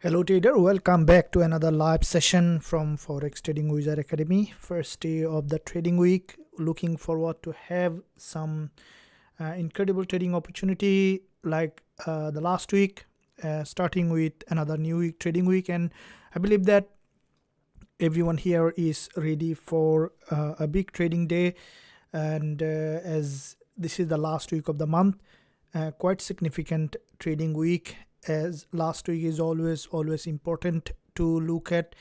Hello trader, welcome back to another live session from Forex Trading Wizard Academy. First day of the trading week. Looking forward to have some incredible trading opportunity like the last week, starting with another new week, trading week, and I believe that everyone here is ready for a big trading day. And as this is the last week of the month, quite significant trading week, as last week is always important to look at,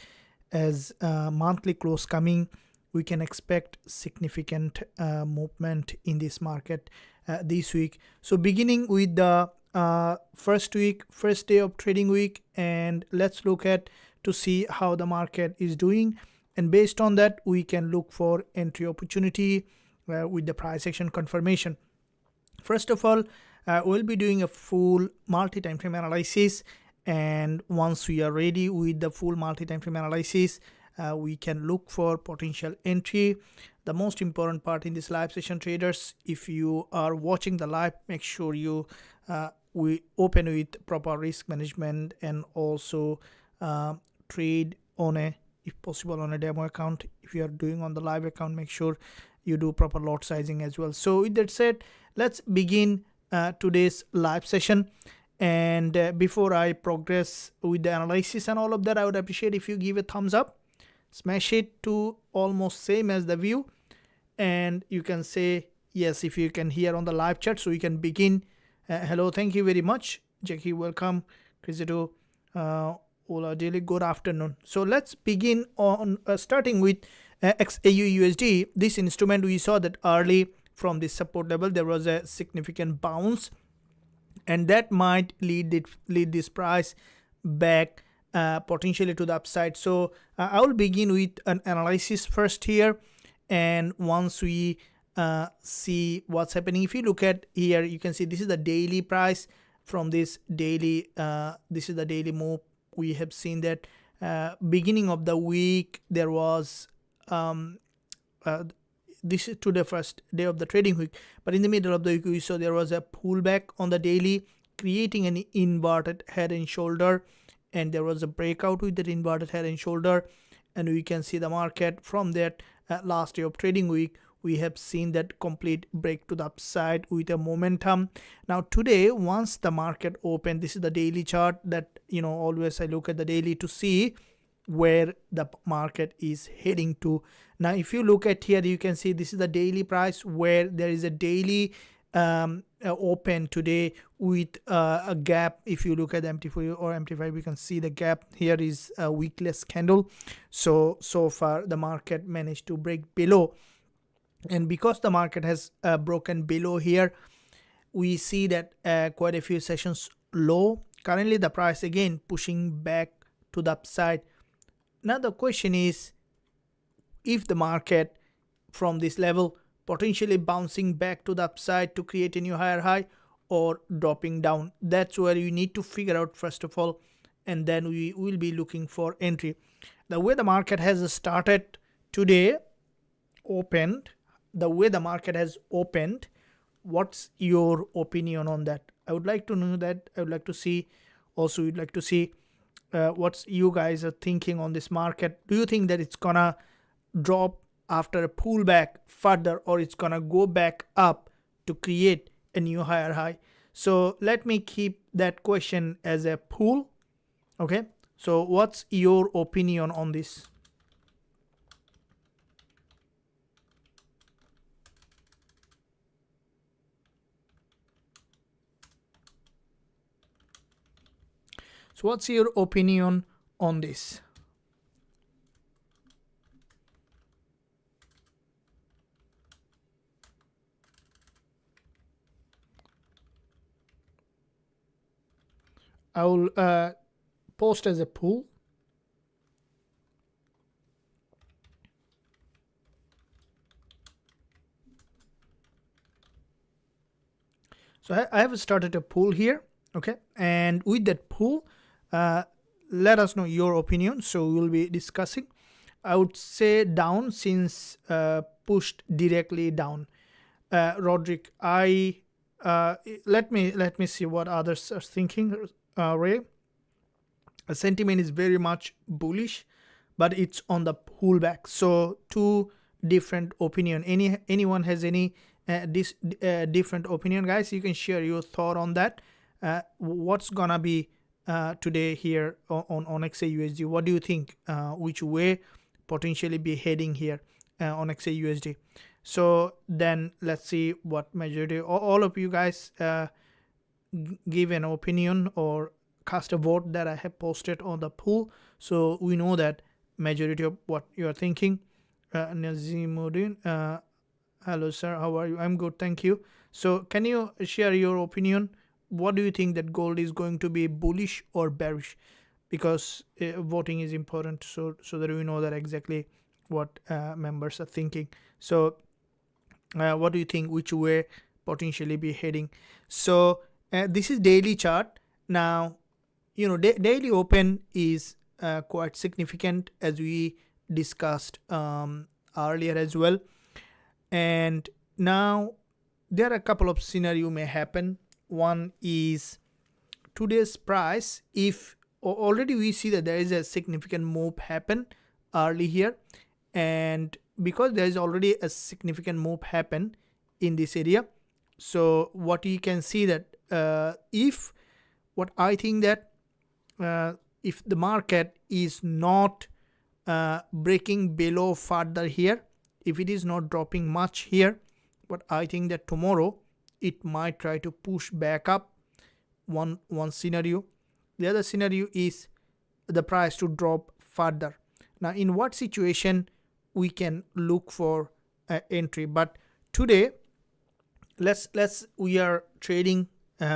as monthly close coming. We can expect significant movement in this market this week. So beginning with the first day of trading week, and let's look at to see how the market is doing, and based on that we can look for entry opportunity with the price action confirmation. First of all, we'll be doing a full multi-time frame analysis, and once we are ready with the full multi-time frame analysis, we can look for potential entry. The most important part in this live session, traders, if you are watching the live, make sure you we open with proper risk management, and also trade on a, if possible, on a demo account. If you are doing on the live account, make sure you do proper lot sizing as well. So with that said, let's begin today's live session. And before I progress with the analysis and all of that, I would appreciate if you give a thumbs up, smash it to almost same as the view, and you can say yes if you can hear on the live chat, so we can begin. Hello, thank you very much, Jackie, welcome. Cristo, Ola Daily, good afternoon. So let's begin on starting with XAUUSD. This instrument, we saw that early from this support level there was a significant bounce, and that might lead this price back potentially to the upside. So I will begin with an analysis first here, and once we see what's happening, if you look at here, you can see this is the daily price. From this daily, this is the daily move. We have seen that beginning of the week there was this is to the first day of the trading week, but in the middle of the week we saw there was a pullback on the daily, creating an inverted head and shoulder, and there was a breakout with that inverted head and shoulder, and we can see the market from that last day of trading week. We have seen that complete break to the upside with a momentum. Now today, once the market opened, this is the daily chart that, you know, always I look at the daily to see where the market is heading to. Now if you look at here, you can see this is the daily price, where there is a daily open today with a gap. If you look at the MT4 or MT5, we can see the gap here is a weakless candle. So far the market managed to break below, and because the market has broken below here, we see that quite a few sessions low. Currently the price again pushing back to the upside. Now the question is, if the market from this level potentially bouncing back to the upside to create a new higher high, or dropping down. That's where you need to figure out first of all, and then we will be looking for entry. The way the market has started today, opened, the way the market has opened, what's your opinion on that? I would like to know that. I would like to see, also we'd like to see what's you guys are thinking on this market. Do you think that it's gonna drop after a pullback further, or it's gonna go back up to create a new higher high? So let me keep that question as a pool. Okay, so what's your opinion on this? So what's your opinion on this? I will post as a poll. So I have started a poll here. Okay, and with that poll, let us know your opinion. So we'll be discussing. I would say down, since pushed directly down. Roderick, let me see what others are thinking. Ray, sentiment is very much bullish, but it's on the pullback. So two different opinion. Anyone has any different opinion, guys? You can share your thought on that. What's gonna be today here on XAUSD? What do you think? Which way potentially be heading here on XAUSD? So then let's see what majority. All of you guys give an opinion or cast a vote that I have posted on the poll, so we know that majority of what you are thinking. Nazimuddin, hello sir, how are you? I'm good, thank you. So can you share your opinion? What do you think that gold is going to be bullish or bearish? Because voting is important, so that we know that exactly what members are thinking. So what do you think, which way potentially be heading? So this is daily chart. Now you know daily open is quite significant, as we discussed earlier as well. And now there are a couple of scenario may happen. One is today's price, if already we see that there is a significant move happen early here, and because there is already a significant move happen in this area, so what you can see that if what I think that if the market is not breaking below further here, if it is not dropping much here, but I think that tomorrow it might try to push back up. One scenario. The other scenario is the price to drop further. Now in what situation we can look for entry? But today let's we are trading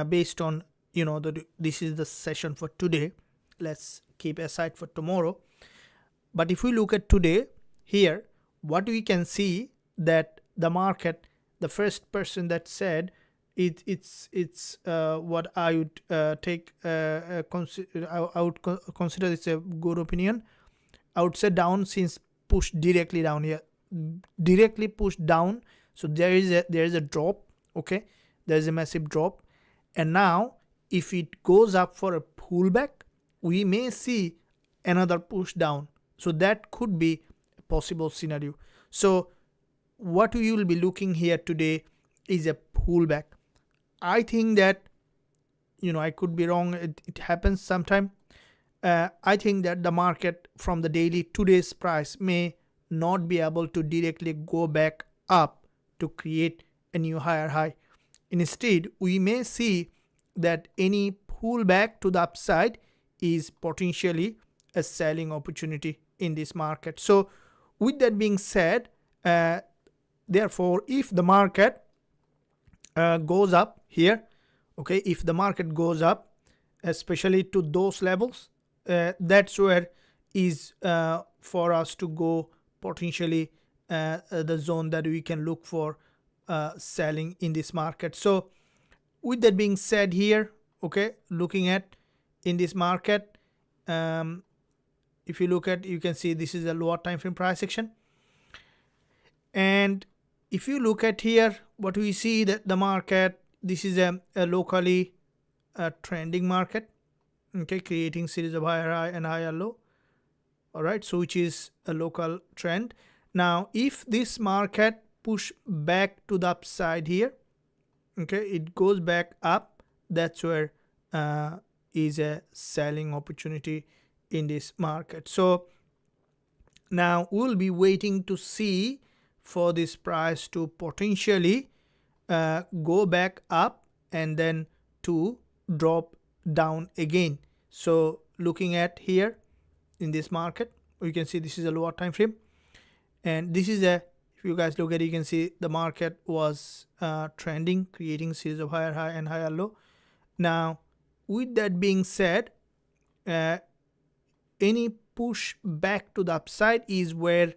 based on, you know, this is the session for today. Let's keep aside for tomorrow. But if we look at today here, what we can see that the market, the first person that said it's what I would take I would consider this a good opinion. I would say down, since push directly down here, directly pushed down. So there is a drop. Okay, there is a massive drop, and now if it goes up for a pullback, we may see another push down. So that could be a possible scenario. So what we will be looking here today is a pullback. I think that, you know, I could be wrong, it happens sometime. I think that the market from the daily today's price may not be able to directly go back up to create a new higher high. Instead, we may see that any pullback to the upside is potentially a selling opportunity in this market. So with that being said, therefore if the market goes up here, okay, if the market goes up especially to those levels, that's where is for us to go potentially the zone that we can look for selling in this market. So with that being said here, okay, looking at in this market, if you look at, you can see this is a lower time frame price action. And if you look at here, what we see that the market, this is a locally trending market, okay, creating series of higher high and higher low. All right, so which is a local trend. Now if this market push back to the upside here, okay, it goes back up, that's where is a selling opportunity in this market. So now we'll be waiting to see for this price to potentially go back up and then to drop down again. So looking at here in this market, you can see this is a lower time frame, and this is a, if you guys look at it, you can see the market was trending, creating series of higher high and higher low. Now with that being said, any push back to the upside is where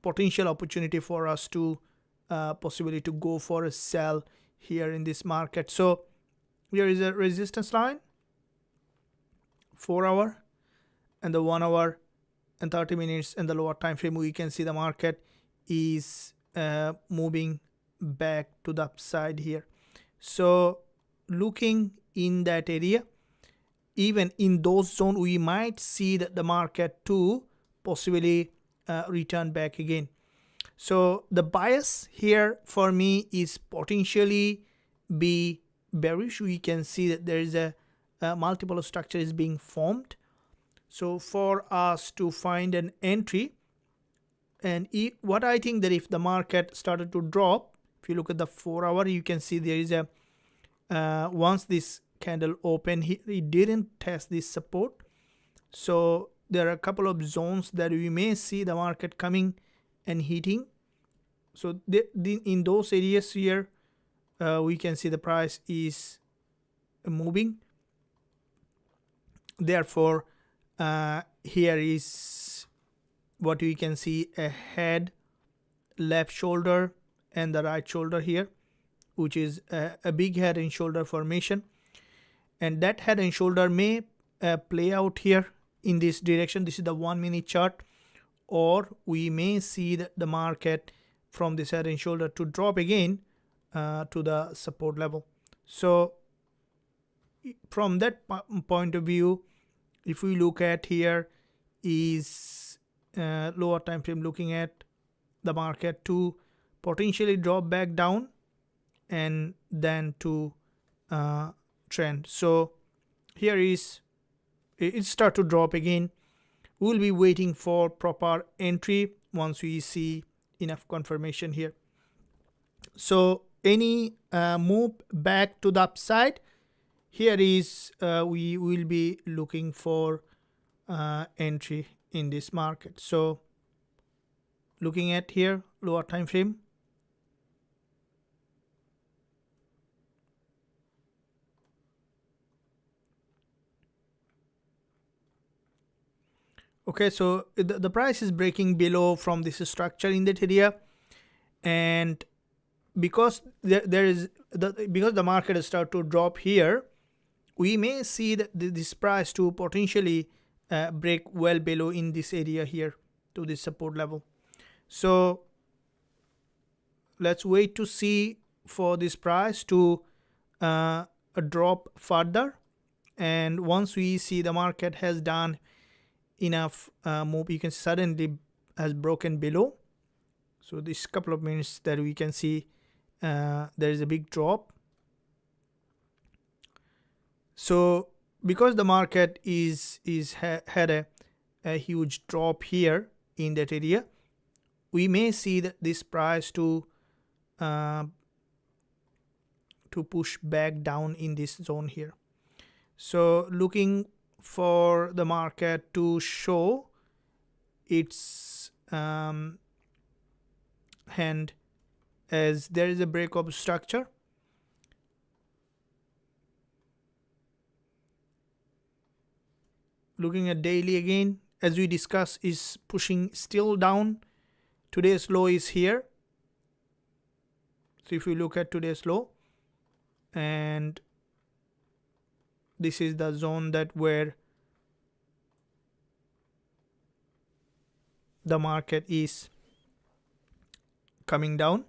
potential opportunity for us to possibly to go for a sell here in this market. So here is a resistance line, 4 hour and the 1 hour and 30 minutes and the lower time frame. We can see the market is moving back to the upside here. So looking in that area, even in those zones we might see that the market to possibly return back again. So the bias here for me is potentially be bearish. We can see that there is a multiple structure is being formed. So for us to find an entry, and what I think that if the market started to drop, if you look at the 4 hour, you can see there is a once this candle open, it didn't test this support. So there are a couple of zones that we may see the market coming and hitting. So in those areas here, we can see the price is moving. Therefore, here is what we can see: a head, left shoulder, and the right shoulder here, which is a big head and shoulder formation. And that head and shoulder may play out here in this direction. This is the 1 minute chart, or we may see the market from this head and shoulder to drop again to the support level. So from that point of view, if we look at here is lower time frame, looking at the market to potentially drop back down and then to trend. So here is it start to drop again. We'll be waiting for proper entry once we see enough confirmation here. So any move back to the upside, here is we will be looking for entry in this market. So looking at here lower time frame, okay, so the price is breaking below from this structure in that area, and because because the market has started to drop here, we may see that this price to potentially break well below in this area here to this support level. So let's wait to see for this price to drop further, and once we see the market has done enough move, you can suddenly has broken below. So this couple of minutes that we can see there is a big drop. So because the market had a huge drop here in that area, we may see that this price to push back down in this zone here. So looking for the market to show its hand as there is a break of structure. Looking at daily again, as we discussed, is pushing still down. Today's low is here. So if we look at today's low, and this is the zone that where the market is coming down.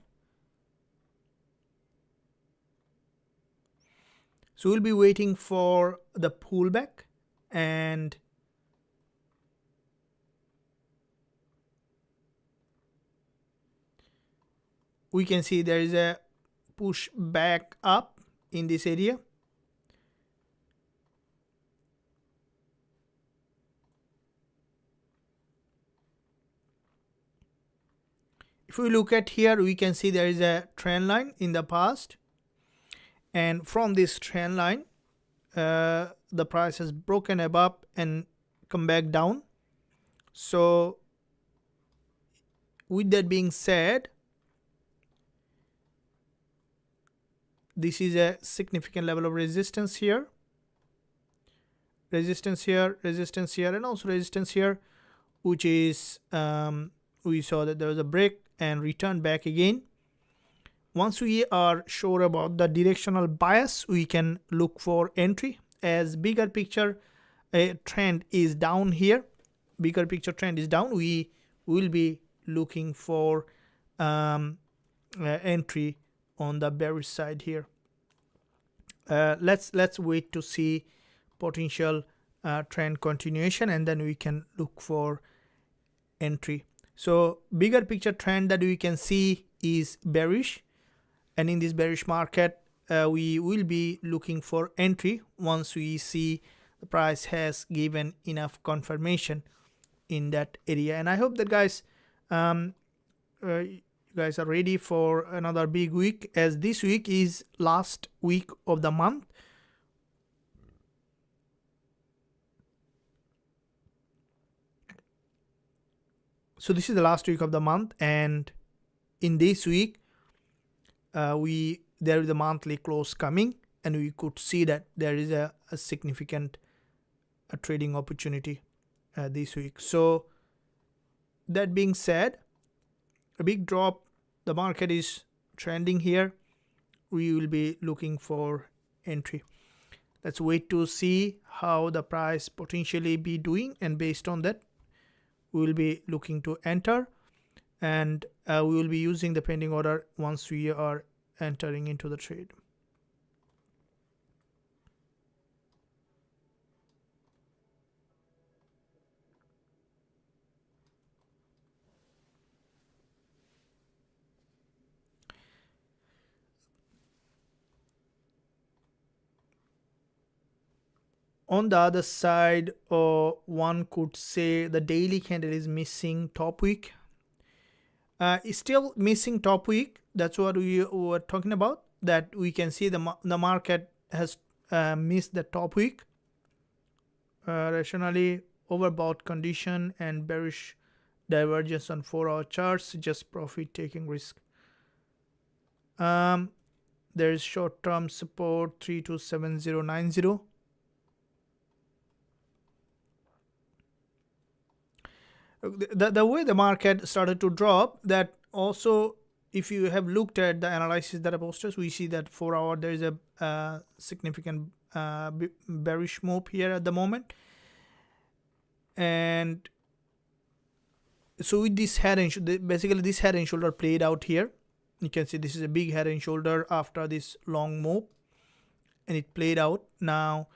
So we'll be waiting for the pullback, and we can see there is a push back up in this area. If we look at here, we can see there is a trend line in the past, and from this trend line the price has broken above and come back down. So with that being said, this is a significant level of resistance here, resistance here, resistance here, and also resistance here, which is we saw that there was a break and return back again. Once we are sure about the directional bias, we can look for entry, as bigger picture trend is down here. Bigger picture trend is down. We will be looking for entry on the bearish side here. Let's wait to see potential trend continuation, and then we can look for entry. So bigger picture trend that we can see is bearish, and in this bearish market we will be looking for entry once we see the price has given enough confirmation in that area. And I hope that guys you guys are ready for another big week, as this week is last week of the month. So this is the last week of the month, and in this week there is a monthly close coming, and we could see that there is a significant trading opportunity this week. So that being said, a big drop, the market is trending here, we will be looking for entry. Let's wait to see how the price potentially be doing, and based on that we will be looking to enter, and we will be using the pending order once we are entering into the trade. On the other side, one could say the daily candle is missing top wick. It's still missing top wick. That's what we were talking about, that we can see the market has missed the top wick. Rationally overbought condition and bearish divergence on 4-hour charts, just profit taking risk. There is short-term support 327090. The way the market started to drop, that also, if you have looked at the analysis that I posted, we see that 4-hour there is a significant bearish move here at the moment. And so with this head and shoulder, basically this head and shoulder played out here. You can see this is a big head and shoulder after this long move, and it played out. Now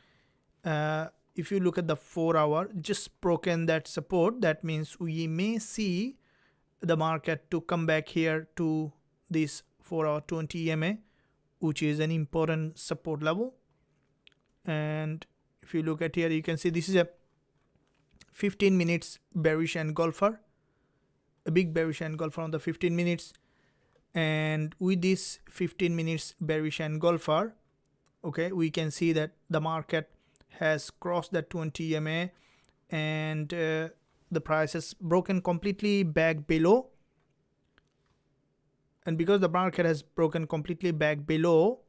if you look at the 4-hour, just broken that support, that means we may see the market to come back here to this 4-hour 20 EMA, which is an important support level. And if you look at here, you can see this is a 15 minutes bearish engulfer, a big bearish engulfer on the 15 minutes. And with this 15 minutes bearish engulfer, okay, we can see that the market has crossed that 20 EMA, and the price has broken completely back below. And because the market has broken completely back below,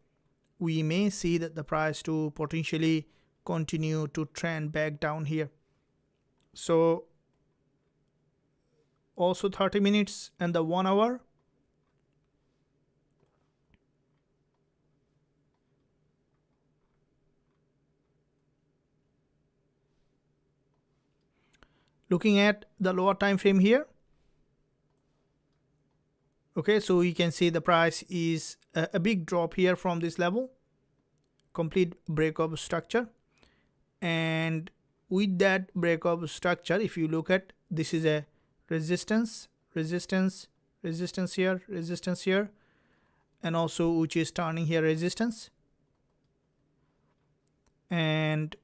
we may see that the price to potentially continue to trend back down here. So also 30 minutes and the 1-hour, looking at the lower time frame here, okay, so we can see the price is a big drop here from this level, complete break of structure. And with that break of structure, if you look at, this is a resistance, resistance, resistance here, resistance here, and also which is turning here resistance. And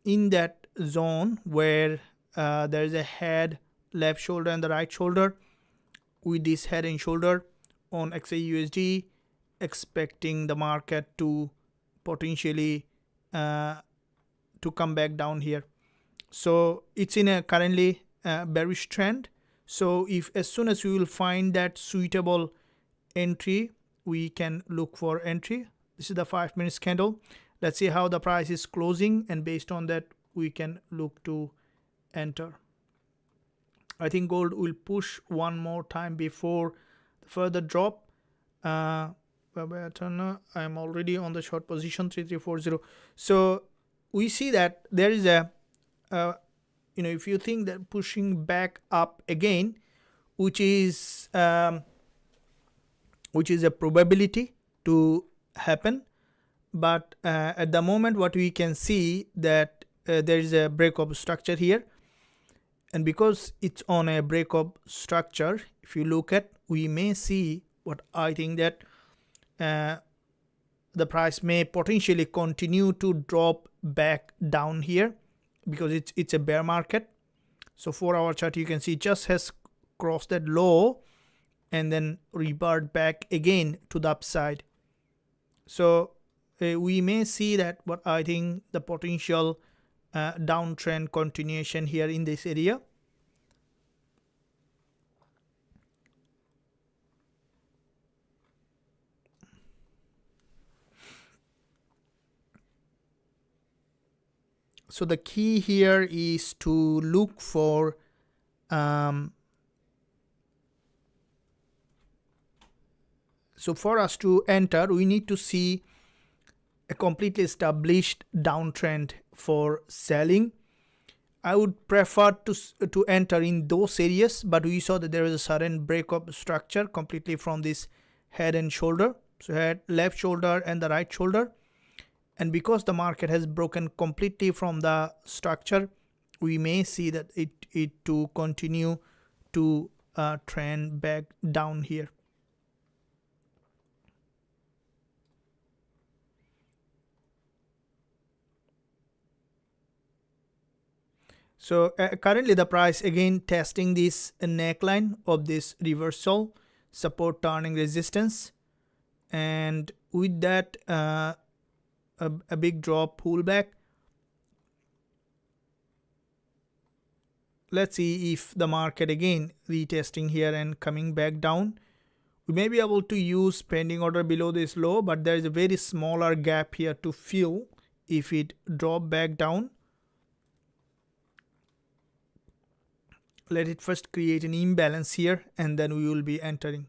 in that zone where there is a head, left shoulder and the right shoulder, with this head and shoulder on Xauusd, expecting the market to potentially to come back down here. So it's in a currently bearish trend. So if as soon as we will find that suitable entry, we can look for entry. This is the 5 minutes candle. Let's see how the price is closing, and based on that we can look to enter. I think gold will push one more time before the further drop. I'm already on the short position 3340. So we see that there is a if you think that pushing back up again, which is a probability to happen, but at the moment what we can see that there is a breakup structure here, and because it's on a breakup structure, if you look at, we may see what I think that the price may potentially continue to drop back down here because it's a bear market. So 4-hour chart, you can see just has crossed that low and then revert back again to the upside. So we may see that what I think the potential downtrend continuation here in this area. So the key here is to look for so for us to enter, we need to see a completely established downtrend for selling. I would prefer to enter in those areas, but we saw that there is a sudden breakup structure completely from this head and shoulder. So head, left shoulder and the right shoulder. And because the market has broken completely from the structure, we may see that it to continue to trend back down here. So currently the price again testing this neckline of this reversal, support turning resistance, and with that a big drop pullback. Let's see if the market again retesting here and coming back down. We may be able to use pending order below this low, but there is a very smaller gap here to fill if it drop back down. Let it first create an imbalance here and then we will be entering.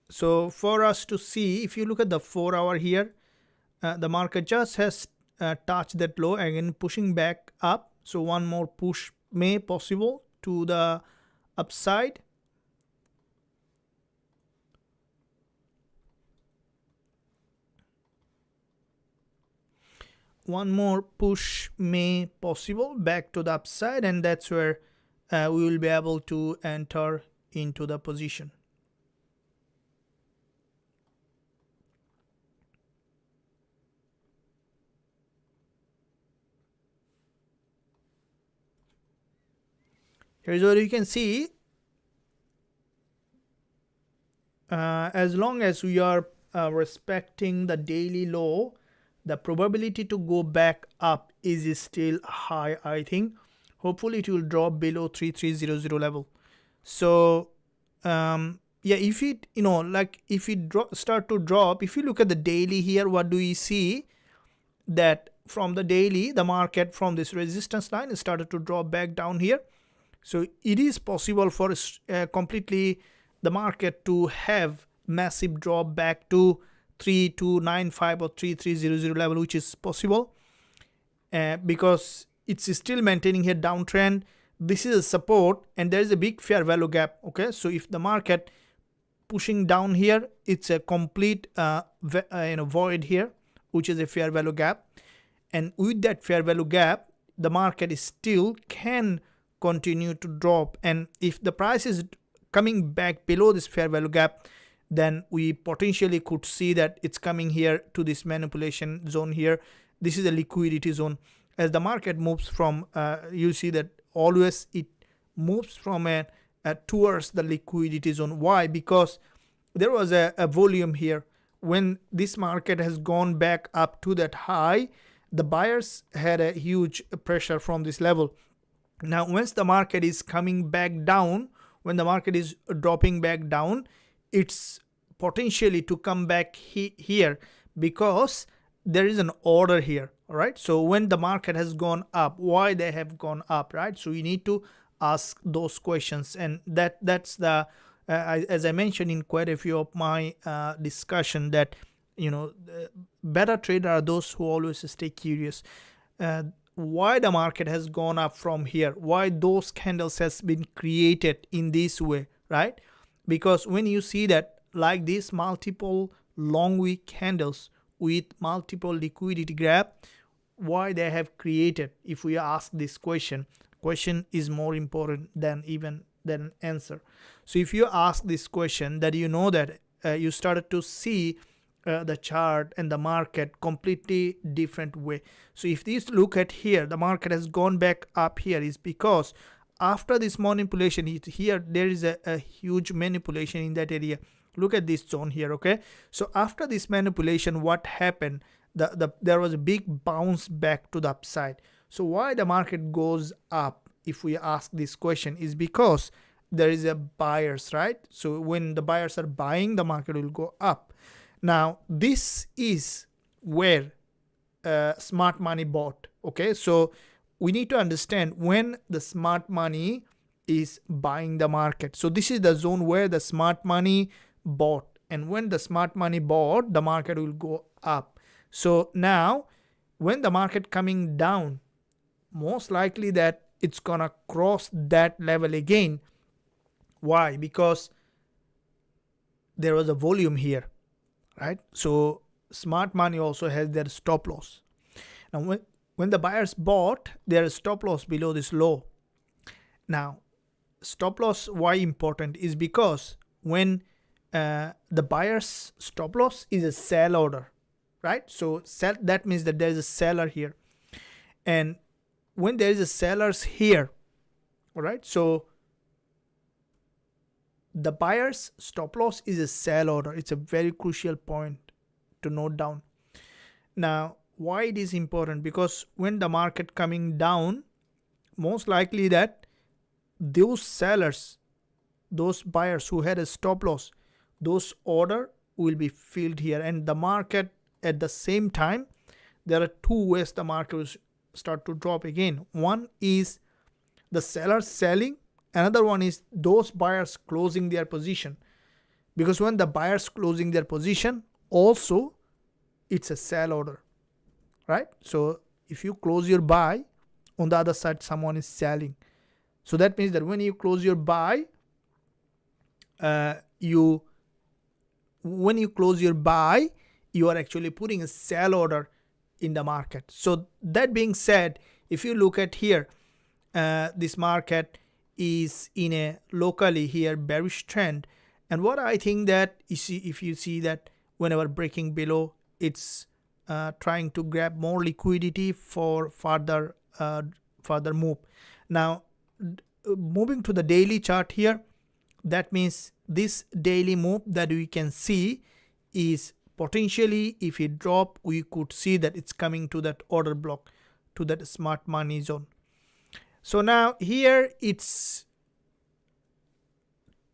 So for us to see, if you look at the 4-hour here, the market just has touched that low, again pushing back up. So one more push may possible to the upside. One more push may possible back to the upside, and that's where we will be able to enter into the position. Here's what you can see. As long as we are respecting the daily low, the probability to go back up is still high, I think. Hopefully it will drop below 3300 level. So yeah, if it, like if it start to drop, if you look at the daily here, what do we see? That from the daily, the market from this resistance line started to drop back down here. So it is possible for completely the market to have massive drop back to 3295 or 3300 level, which is possible because it's still maintaining here downtrend. This is a support and there is a big fair value gap. Okay, so if the market pushing down here, it's a complete void here, which is a fair value gap, and with that fair value gap, the market is still can continue to drop. And if the price is coming back below this fair value gap, then we potentially could see that it's coming here to this manipulation zone here. This is a liquidity zone. As the market moves from, you see that always it moves from towards the liquidity zone. Why? Because there was a volume here. When this market has gone back up to that high, the buyers had a huge pressure from this level. Now, once the market is coming back down, when the market is dropping back down, it's potentially to come back here because there is an order here. All right. So when the market has gone up, why they have gone up, right? So we need to ask those questions, and that's the as I mentioned in quite a few of my discussion, that better trader are those who always stay curious. Why the market has gone up from here? Why those candles has been created in this way, right? because when you see that like this multiple long wick candles with multiple liquidity grab, why they have created, if we ask this question is more important than even than answer. So if you ask this question, that you know that you started to see the chart and the market completely different way. So if this look at here, the market has gone back up here, is because after this manipulation here there is a huge manipulation in that area. Look at this zone here. Okay, so after this manipulation, what happened, there was a big bounce back to the upside. So why the market goes up, if we ask this question, is because there is a buyers, right? So when the buyers are buying, the market will go up. Now this is where smart money bought. Okay, so we need to understand when the smart money is buying the market. So this is the zone where the smart money bought, and when the smart money bought, the market will go up. So now when the market coming down, most likely that it's gonna cross that level again. Why? Because there was a volume here, right? So smart money also has their stop loss. Now when the buyers bought, their stop loss below this low. Now stop loss, why important, is because when the buyer's stop loss is a sell order, right? So sell, that means that there is a seller here, and when there is a sellers here, all right, so the buyer's stop loss is a sell order. It's a very crucial point to note down. Now why it is important, because when the market coming down, most likely that those sellers, those buyers who had a stop loss, those order will be filled here, and the market at the same time, there are two ways the market will start to drop again. One is the sellers selling, another one is those buyers closing their position, because when the buyers closing their position, also it's a sell order, right? So if you close your buy, on the other side someone is selling. So that means that when you close your buy, when you close your buy, you are actually putting a sell order in the market. So that being said, if you look at here, this market is in a locally here bearish trend, and what I think that you see, if you see that whenever breaking below, it's trying to grab more liquidity for further move. Now moving to the daily chart here, that means this daily move that we can see is potentially, if it drop, we could see that it's coming to that order block, to that smart money zone. So now here it's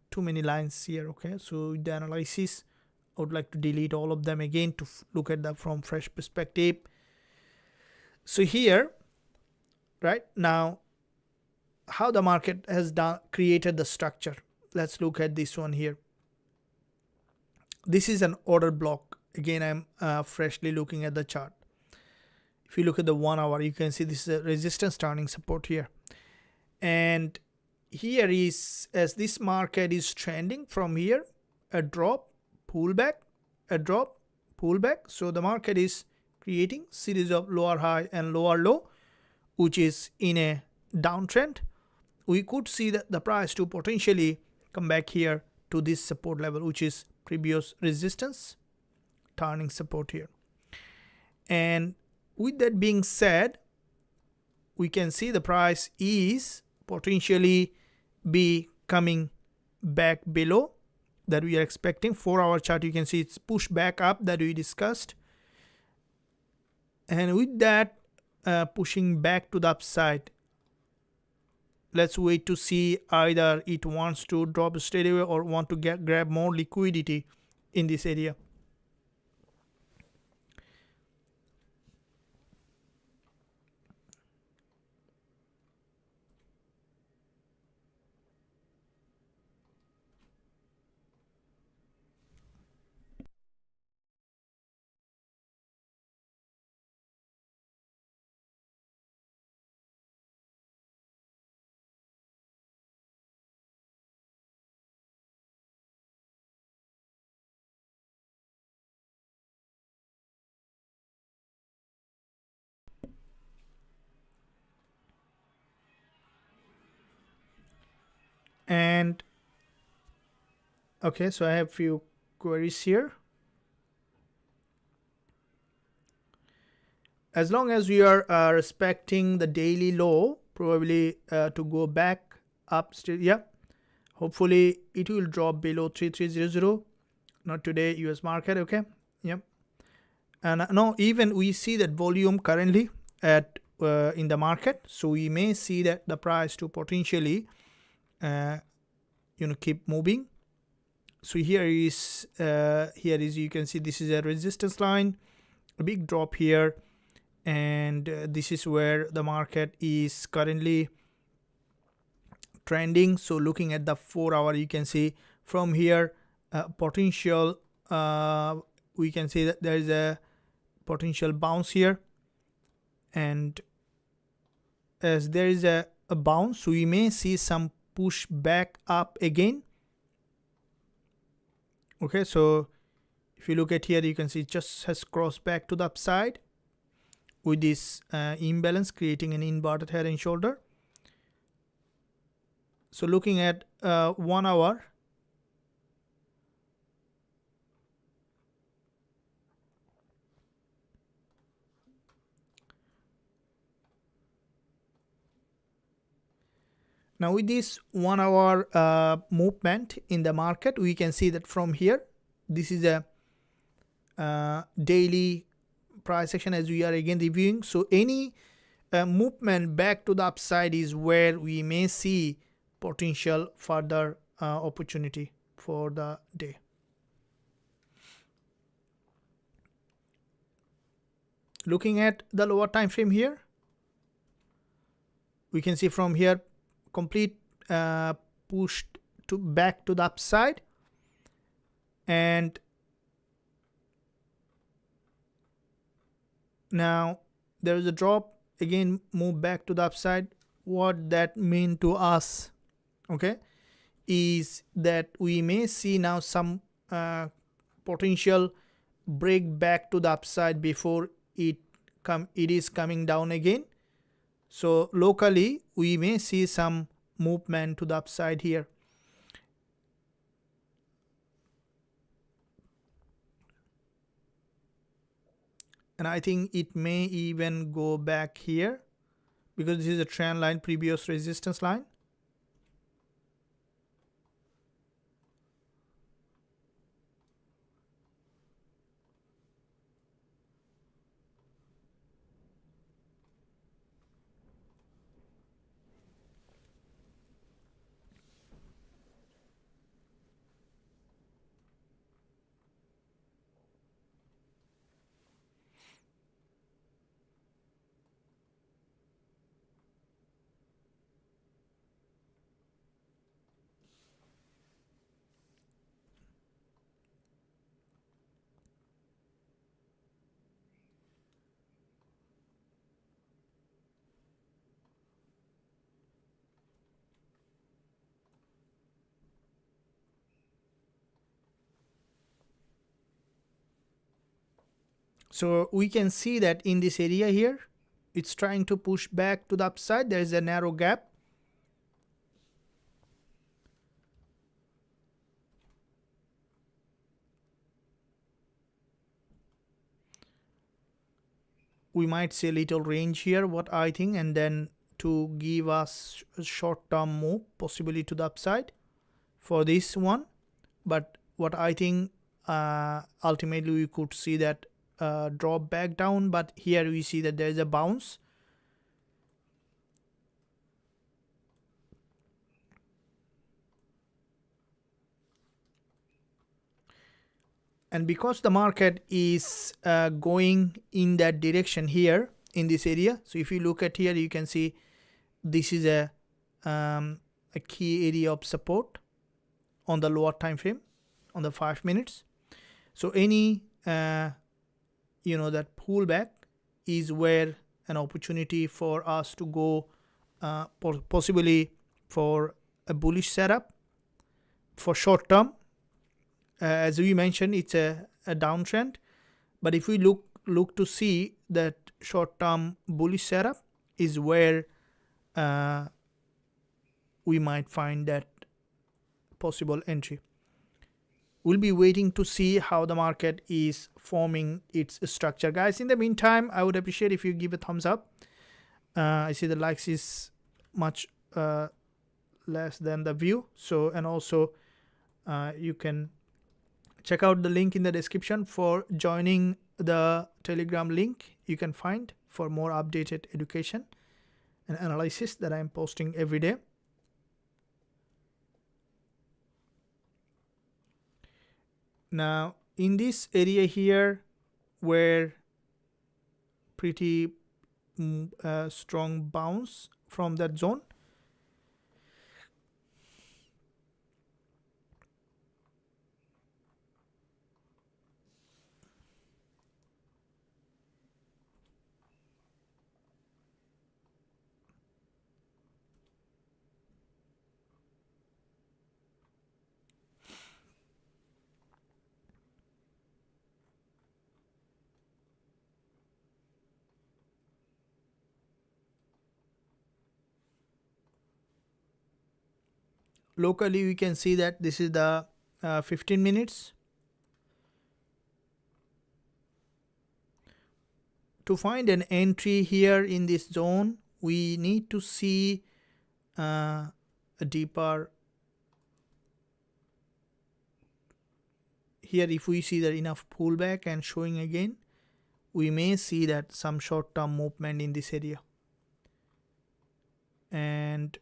too many lines here. Okay, so the analysis, I would like to delete all of them again to look at that from fresh perspective. So here, right now, how the market has created the structure. Let's look at this one here. This is an order block. Again, I'm freshly looking at the chart. If you look at the 1 hour, you can see this is a resistance turning support here. And here is, as this market is trending from here, a drop, pullback, a drop, pullback. So the market is creating series of lower high and lower low, which is in a downtrend. We could see that the price to potentially come back here to this support level, which is previous resistance, turning support here. And with that being said, we can see the price is potentially be coming back below that we are expecting. 4-hour chart, you can see it's pushed back up that we discussed, and with that pushing back to the upside, let's wait to see either it wants to drop straight away or want to grab more liquidity in this area. And okay, so I have few queries here. As long as we are respecting the daily low, probably to go back up still, yeah, hopefully it will drop below 3300. Not today, US market. Okay, yep. And now even we see that volume currently at in the market, so we may see that the price to potentially keep moving. So here is you can see this is a resistance line, a big drop here, and this is where the market is currently trending. So looking at the 4 hour, you can see from here potential, we can see that there is a potential bounce here, and as there is a bounce, so we may see some push back up again. Okay, so if you look at here, you can see it just has crossed back to the upside with this imbalance, creating an inverted head and shoulder. So looking at 1 hour, now with this 1 hour movement in the market, we can see that from here, this is a daily price action as we are again reviewing. So any movement back to the upside is where we may see potential further opportunity for the day. Looking at the lower time frame here, we can see from here complete pushed to back to the upside, and now there is a drop again, move back to the upside. What that mean to us, okay, is that we may see now some potential break back to the upside before it is coming down again. So locally we may see some movement to the upside here. And I think it may even go back here because this is a trend line, previous resistance line. So we can see that in this area here, it's trying to push back to the upside. There is a narrow gap. We might see a little range here, what I think, and then to give us a short-term move, possibly to the upside for this one. But what I think, ultimately we could see that drop back down, but here we see that there is a bounce. And because the market is going in that direction here in this area, so if you look at here, you can see this is a key area of support on the lower time frame, on the 5 minutes. So any that pullback is where an opportunity for us to go possibly for a bullish setup for short term. As we mentioned, it's a downtrend, but if we look to see that short term bullish setup is where we might find that possible entry. We'll be waiting to see how the market is forming its structure, guys. In the meantime, I would appreciate if you give a thumbs up. I see the likes is much less than the view, so, and also you can check out the link in the description for joining the Telegram link you can find for more updated education and analysis that I am posting every day. Now in this area here, where pretty strong bounce from that zone, locally we can see that this is the 15 minutes. To find an entry here in this zone, we need to see a deeper here. If we see that enough pullback and showing again, we may see that some short-term movement in this area, and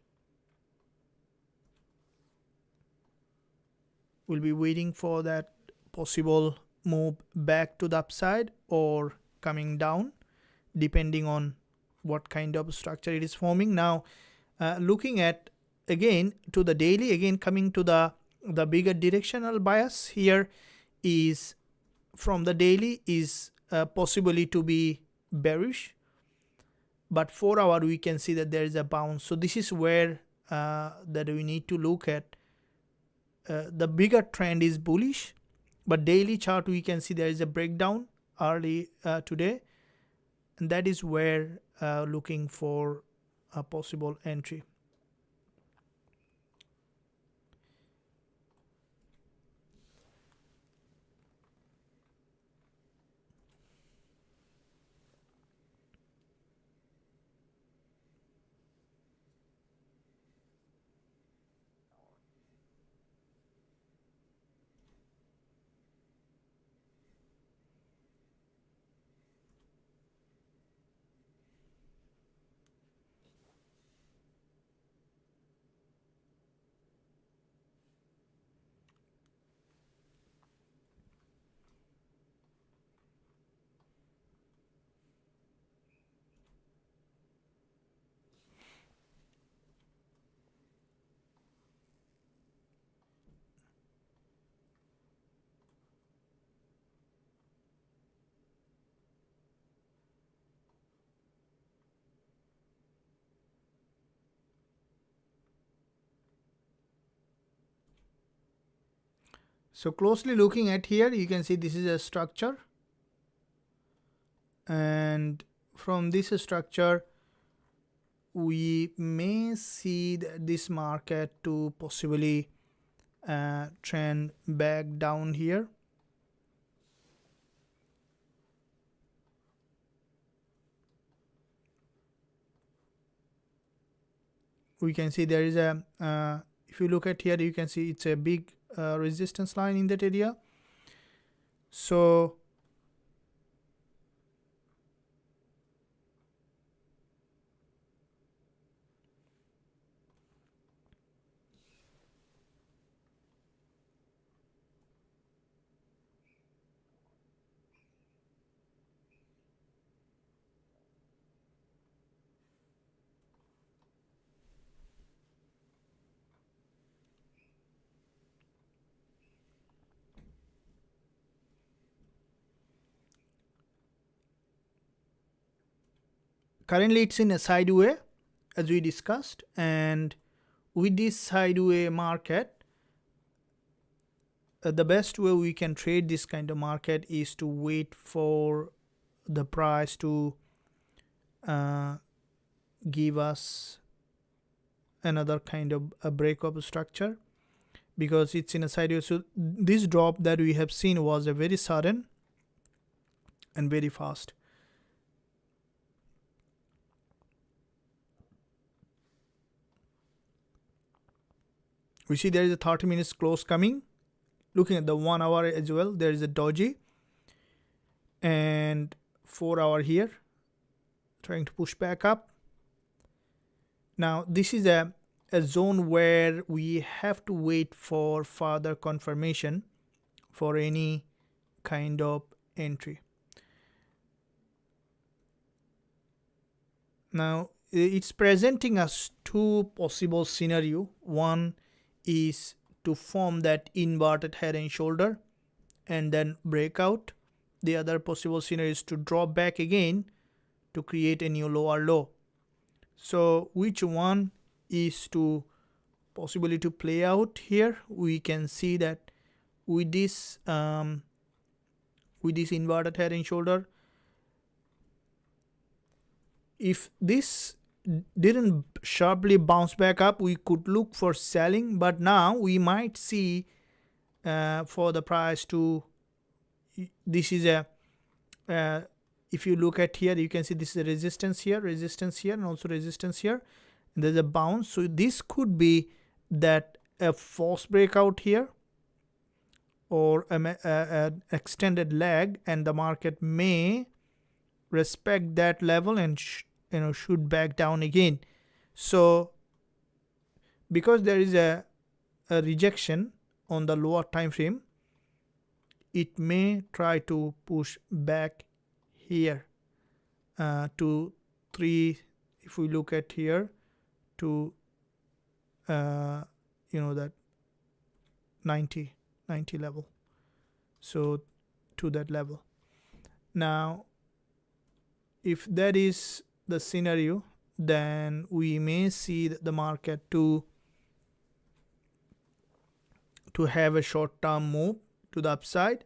we'll be waiting for that possible move back to the upside or coming down, depending on what kind of structure it is forming. Now looking at again to the daily, again coming to the bigger directional bias here is from the daily is possibly to be bearish, but 4 hour we can see that there is a bounce. So this is where that we need to look at. The bigger trend is bullish, but daily chart we can see there is a breakdown early today, and that is where looking for a possible entry. So closely looking at here, you can see this is a structure, and from this structure we may see this market to possibly trend back down here. We can see there is a if you look at here, you can see it's a big resistance line in that area. So currently it's in a sideway as we discussed, and with this sideway market, the best way we can trade this kind of market is to wait for the price to give us another kind of a breakup structure, because it's in a sideways. So this drop that we have seen was a very sudden and very fast. We see there is a 30 minutes close coming. Looking at the 1 hour as well, there is a doji, and 4 hour here trying to push back up. Now this is a zone where we have to wait for further confirmation for any kind of entry. Now it's presenting us two possible scenario. One is to form that inverted head and shoulder and then break out. The other possible scenario is to drop back again to create a new lower low. So which one is to possibly to play out here? We can see that with this inverted head and shoulder, if this didn't sharply bounce back up, we could look for selling, but now we might see for the price to, this is a if you look at here, you can see this is a resistance here, and also resistance here, and there's a bounce. So this could be that a false breakout here or an extended lag, and the market may respect that level and shoot back down again. So because there is a rejection on the lower time frame, it may try to push back here to 3, if we look at here, to that 90 level, so to that level. Now if that is the scenario, then we may see the market to have a short-term move to the upside.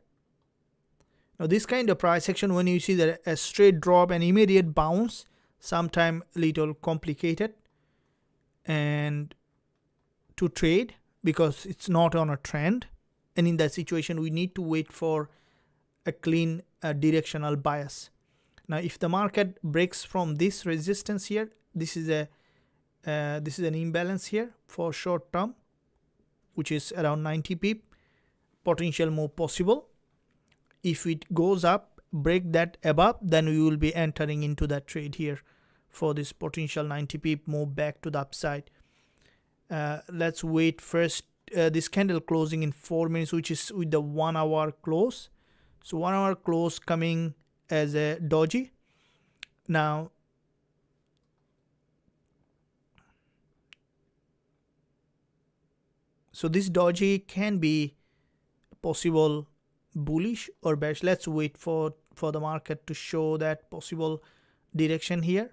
Now this kind of price action, when you see that a straight drop and immediate bounce, sometimes little complicated and to trade because it's not on a trend, and in that situation we need to wait for a clean directional bias. Now if the market breaks from this resistance here, this is an imbalance here for short term, which is around 90 pip, potential move possible. If it goes up, break that above, then we will be entering into that trade here for this potential 90 pip move back to the upside. Let's wait first this candle closing in 4 minutes, which is with the 1 hour close. So 1 hour close coming as a doji. Now so this doji can be possible bullish or bearish. Let's wait for the market to show that possible direction here.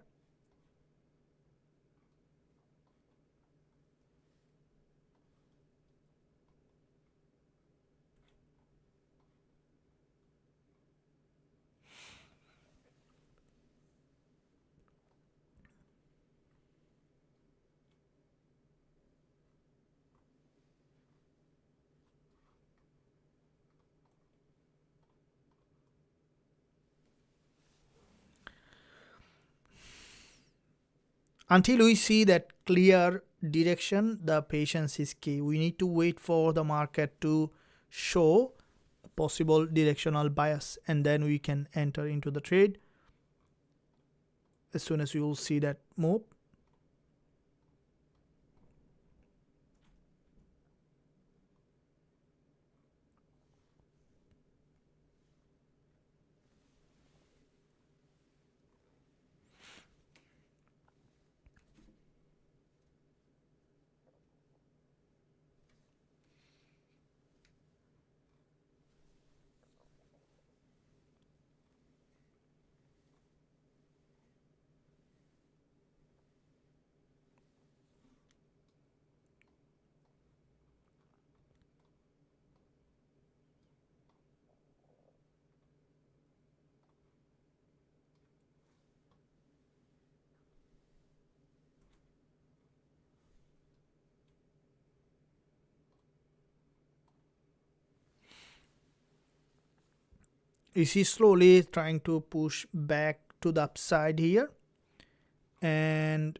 Until we see that clear direction, the patience is key. We need to wait for the market to show a possible directional bias, and then we can enter into the trade as soon as we will see that move. you see slowly trying to push back to the upside here, and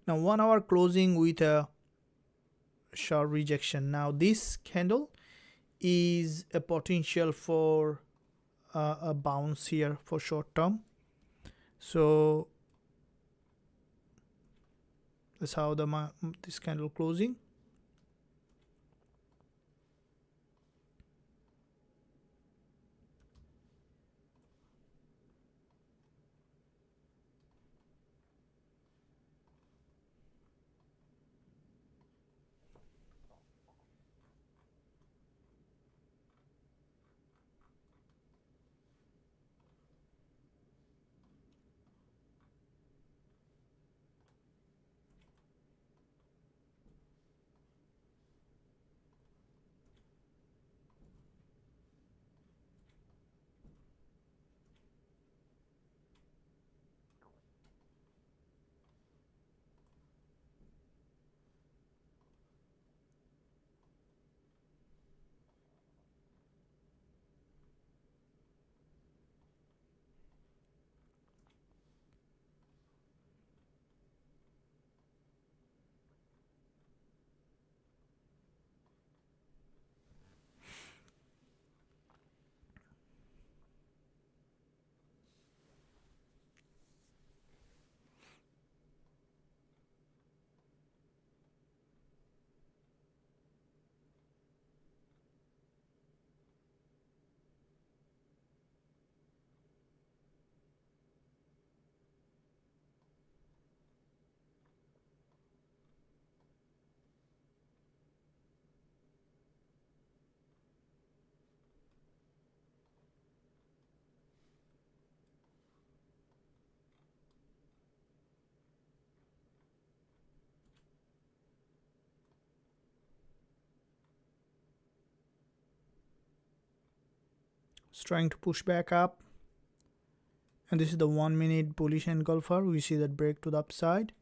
now 1 hour closing with a sharp rejection. Now this candle is a potential for a bounce here for short term. So that's how this candle closing. It's trying to push back up, and this is the 1 minute bullish engulfer. We see that break to the upside.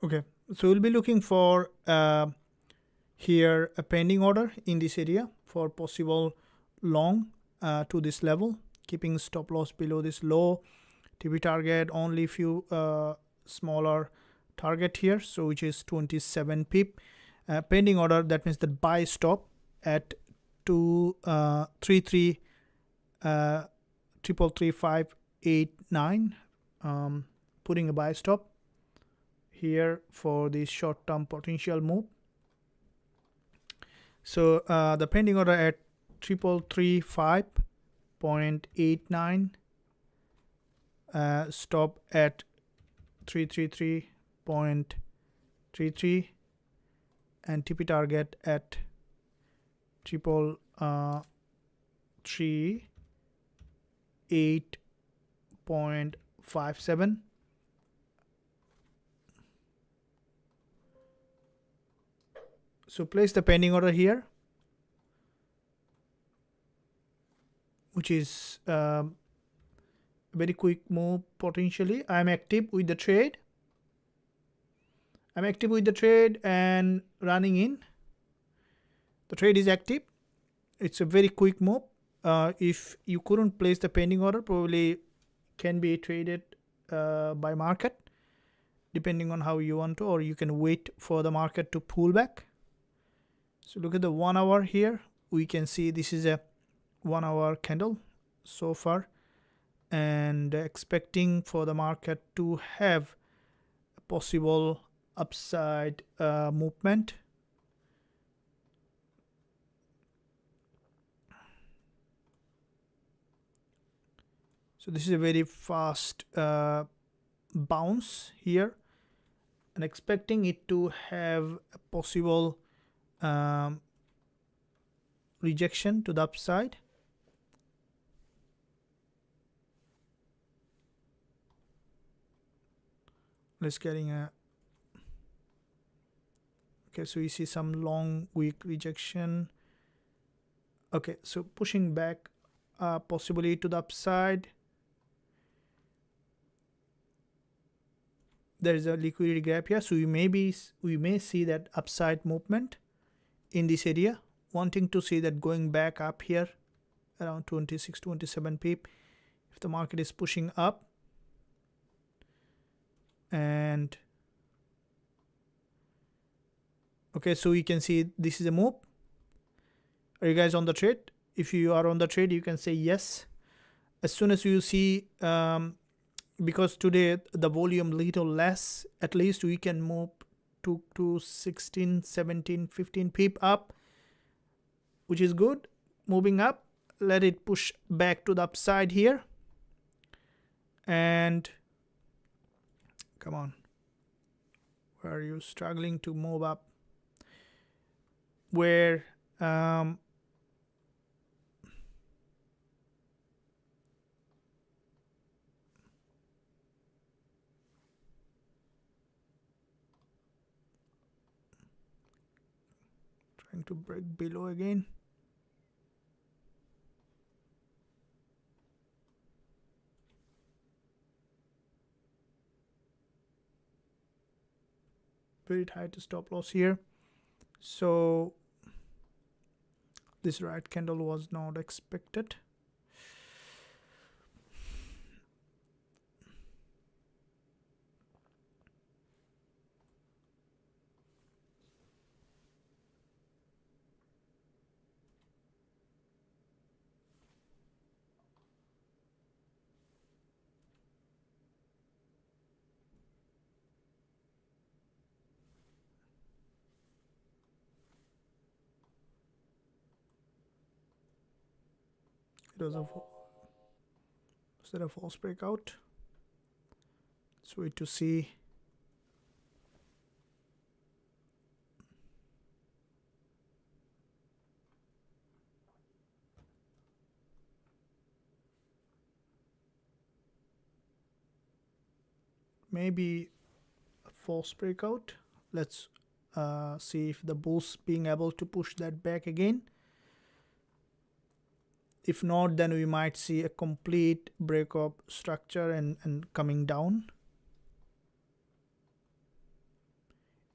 Okay, so we'll be looking for here a pending order in this area for possible long to this level, keeping stop loss below this low. TP target only few smaller target here, so which is 27 pip. Pending order, that means the buy stop at 233 333,589, putting a buy stop here for this short term potential move. So the pending order at 333.5.89, stop at 333.33, and TP target at 338.57. So place the pending order here, which is very quick move potentially. I'm active with the trade. And running in. The trade is active. It's a very quick move. If you couldn't place the pending order, probably can be traded by market, depending on how you want to, or you can wait for the market to pull back. So look at the 1 hour here. We can see this is a 1 hour candle so far, and expecting for the market to have a possible upside movement. So this is a very fast bounce here and expecting it to have a possible rejection to the upside. Let's getting a okay, so we see some long weak rejection. Okay, so pushing back possibly to the upside. There is a liquidity gap here, so we may see that upside movement in this area, wanting to see that going back up here around 26-27 pip if the market is pushing up. And okay, so you can see this is a move. Are you guys on the trade? If you are on the trade, you can say yes. As soon as you see because today the volume little less, at least we can move to 16, 17, 15 pip up, which is good. Moving up, let it push back to the upside here, and come on, where are you struggling to move up? Where trying to break below again. Very tight stop loss here. So this right candle was not expected. It was a false breakout. Let's wait to see. Maybe a false breakout. Let's see if the bulls being able to push that back again. If not, then we might see a complete break of structure and coming down.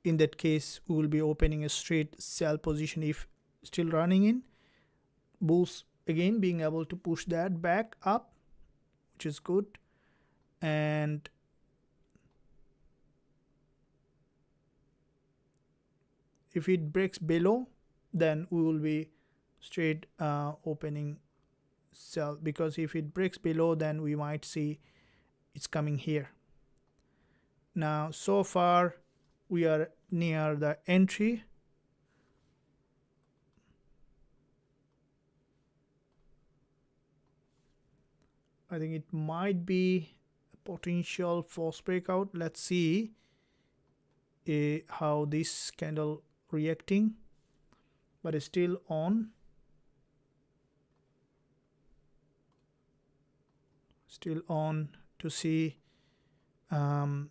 In that case, we will be opening a straight sell position if still running in. Bulls again being able to push that back up, which is good. And if it breaks below, then we will be straight opening sell, because if it breaks below, then we might see it's coming here. Now so far we are near the entry. I think it might be a potential false breakout. Let's see how this candle reacting, but it's still on. Still on to see now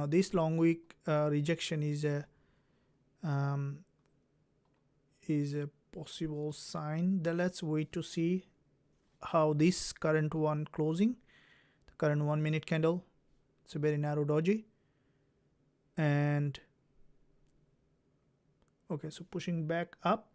this long week rejection is a possible sign. Then let's wait to see how this current one closing, the current 1 minute candle. It's a very narrow doji, and okay, so pushing back up.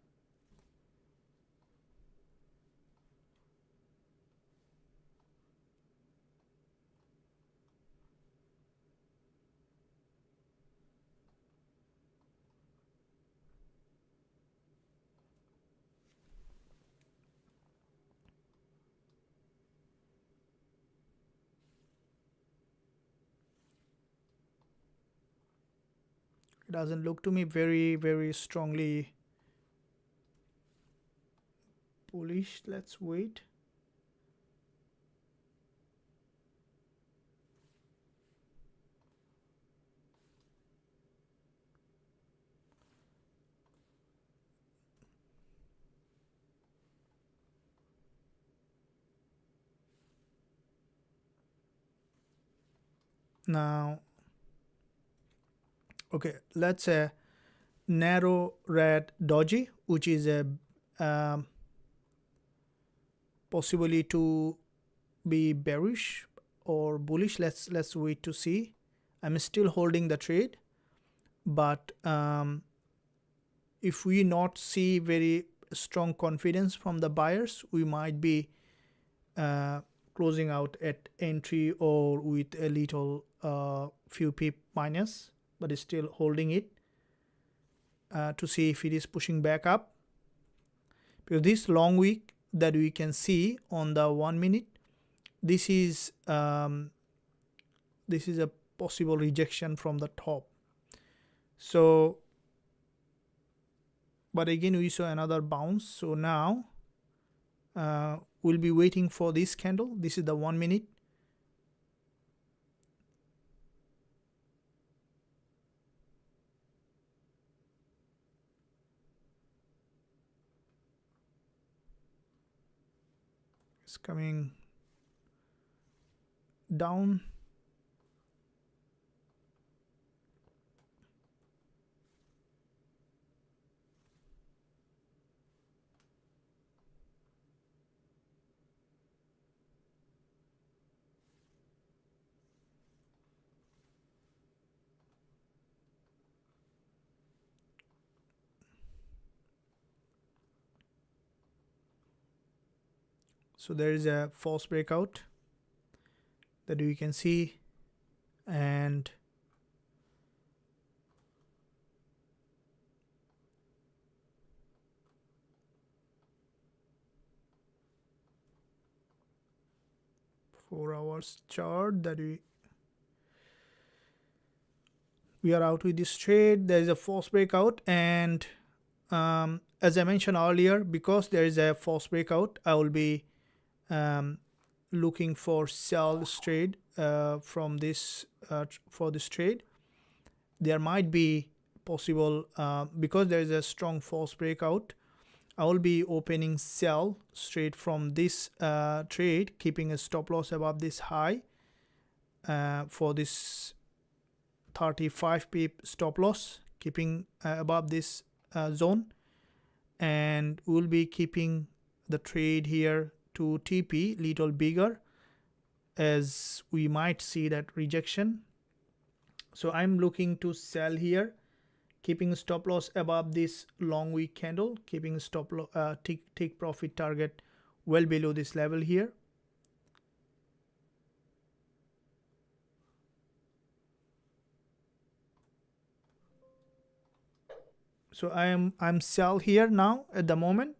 It doesn't look to me very strongly bullish. Let's wait. Now, okay, let's say narrow red doji, which is a possibly to be bearish or bullish. Let's wait to see. I'm still holding the trade, but if we not see very strong confidence from the buyers, we might be closing out at entry or with a little few pip minus, but is still holding it to see if it is pushing back up, because this long wick that we can see on the 1 minute, this is a possible rejection from the top. So but again we saw another bounce. So now we'll be waiting for this candle. This is the 1 minute. It's coming down. So there is a false breakout that you can see, and four-hours chart that we are out with this trade. There is a false breakout, and as I mentioned earlier, because there is a false breakout, I will be looking for sell trade from this for this trade. There might be possible because there is a strong false breakout, I will be opening sell straight from this trade, keeping a stop loss above this high for this 35 pip stop loss, keeping above this zone, and we'll be keeping the trade here to TP little bigger, as we might see that rejection. So I'm looking to sell here, keeping stop loss above this long wick candle, keeping stop take profit target well below this level here. So I'm sell here now at the moment.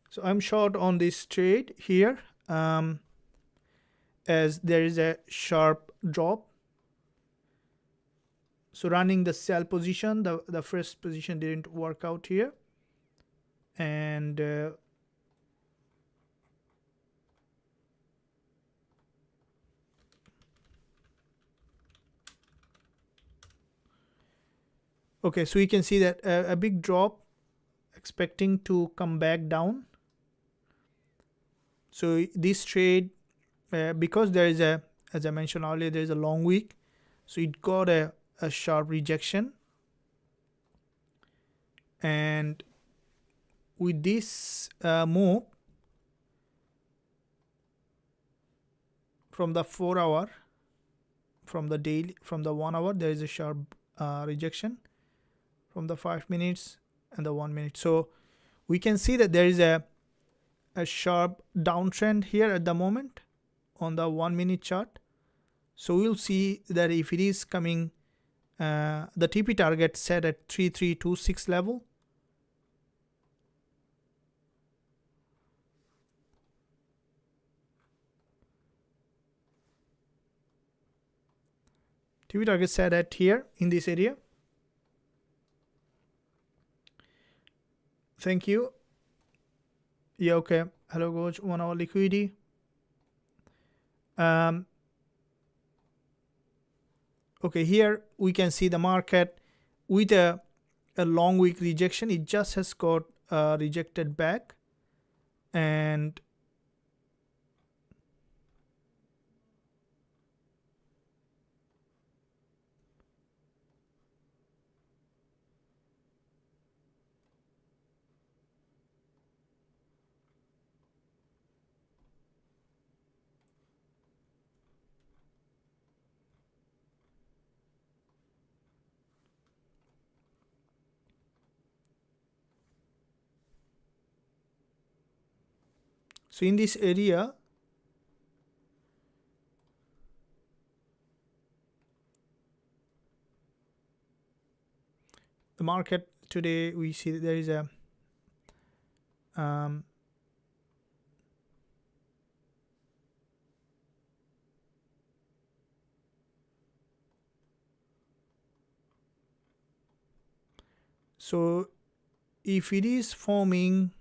So I'm short on this trade here, as there is a sharp drop. So running the sell position, the first position didn't work out here, and okay, so you can see that a big drop, expecting to come back down. So this trade, because there is a, as I mentioned earlier, there is a long wick, so it got a sharp rejection, and with this move from the 4 hour, from the daily, from the 1 hour, there is a sharp rejection from the 5 minutes and the 1 minute. So we can see that there is a sharp downtrend here at the moment on the 1 minute chart. So we'll see that if it is coming, the TP target set at 3326 level. TV target set at here in this area. Thank you. Yeah, okay. Hello, coach. 1 hour liquidity. Okay, here we can see the market with a long week rejection. It just has got rejected back, and so in this area, the market today, we see there is a so if it is forming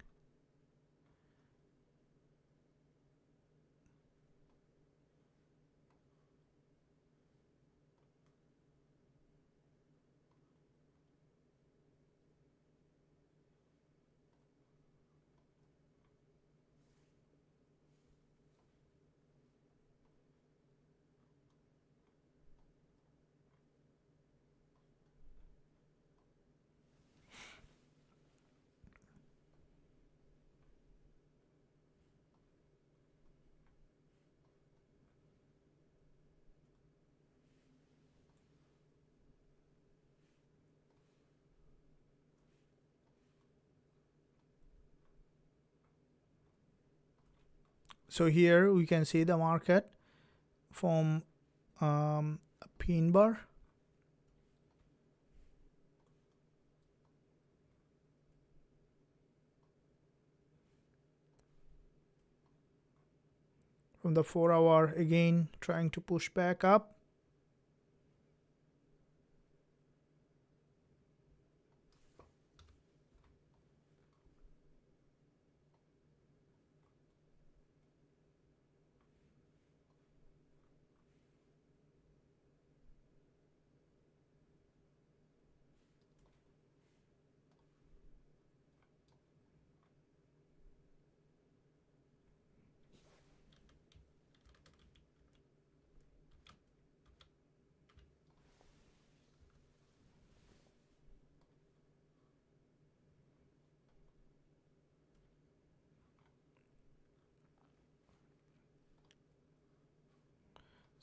so here we can see the market from a pin bar. From the 4 hour, again trying to push back up.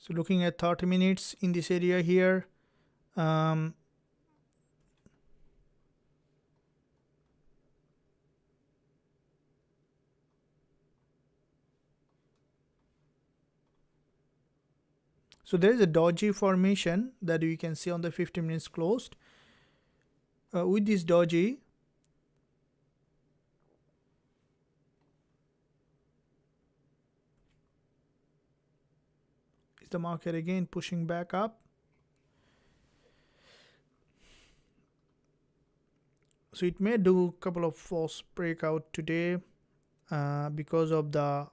So looking at 30 minutes in this area here, so there is a doji formation that you can see on the 15 minutes closed. With this doji, is the market again pushing back up. So it may do a couple of false breakout today because of the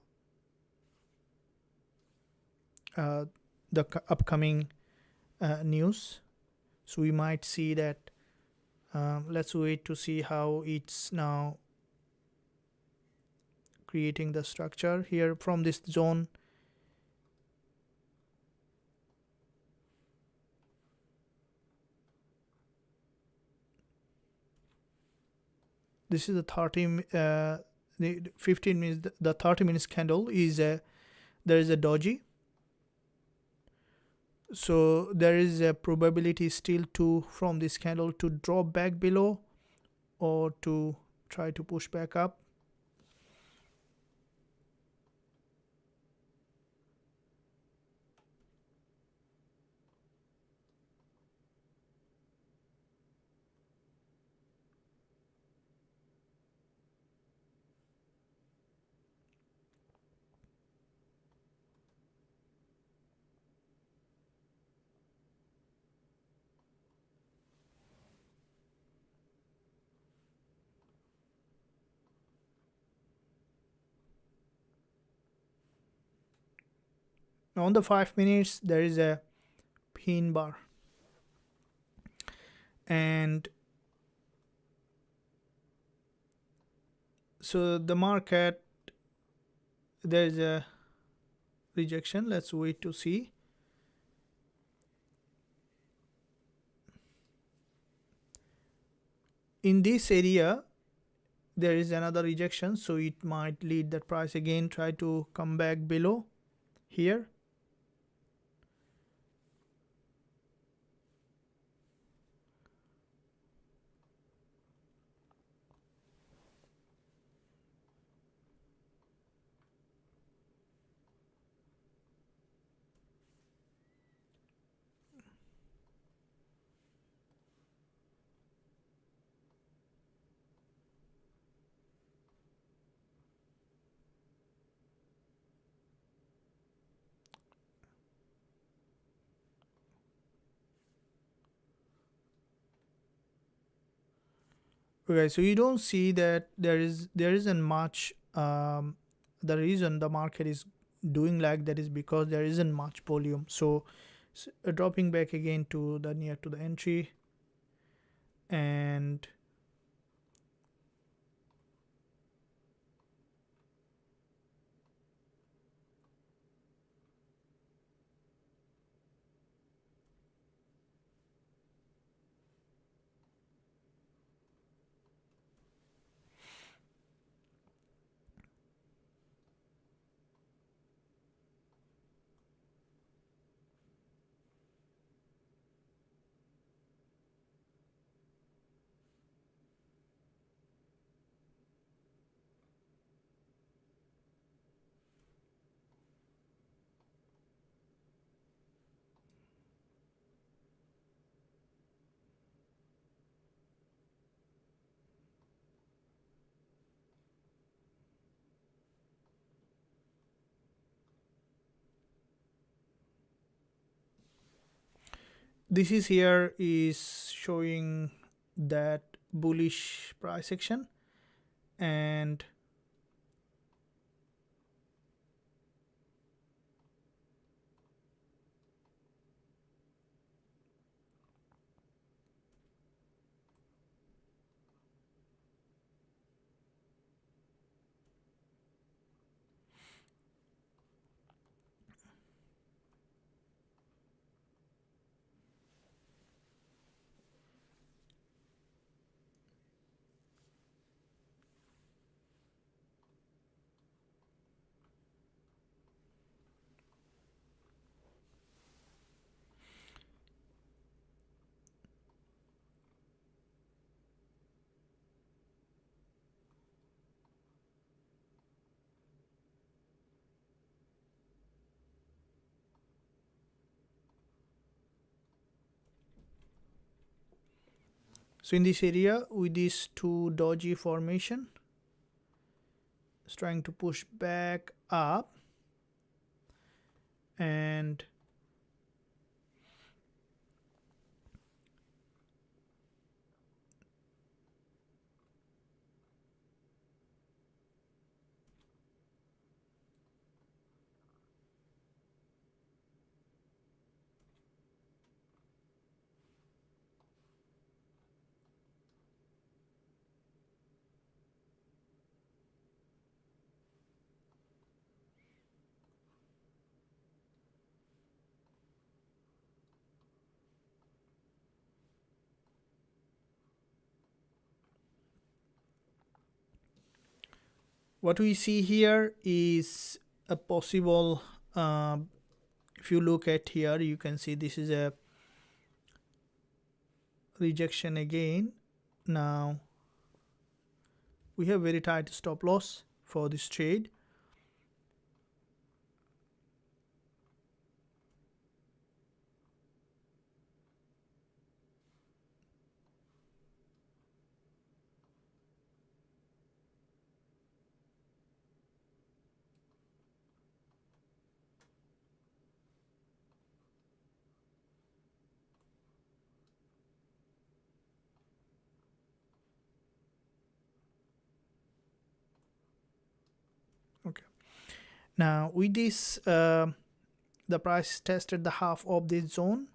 upcoming news. So we might see that. Let's wait to see how it's now creating the structure here from this zone. This is the 30 the 15 minutes, the 30 minutes candle is there is a doji, so there is a probability still to from this candle to drop back below or to try to push back up. Now on the 5 minutes there is a pin bar, and so the market, there is a rejection. Let's wait to see. In this area there is another rejection, so it might lead that price again try to come back below here. Okay, so you don't see that there isn't much. The reason the market is doing like that is because there isn't much volume. So, dropping back again to the near to the entry, and this is here is showing that bullish price action, and so in this area with these two doji formation, it's trying to push back up, and what we see here is a possible, if you look at here you can see this is a rejection again. Now we have very tight stop loss for this trade. Okay, now with this the price tested the half of this zone.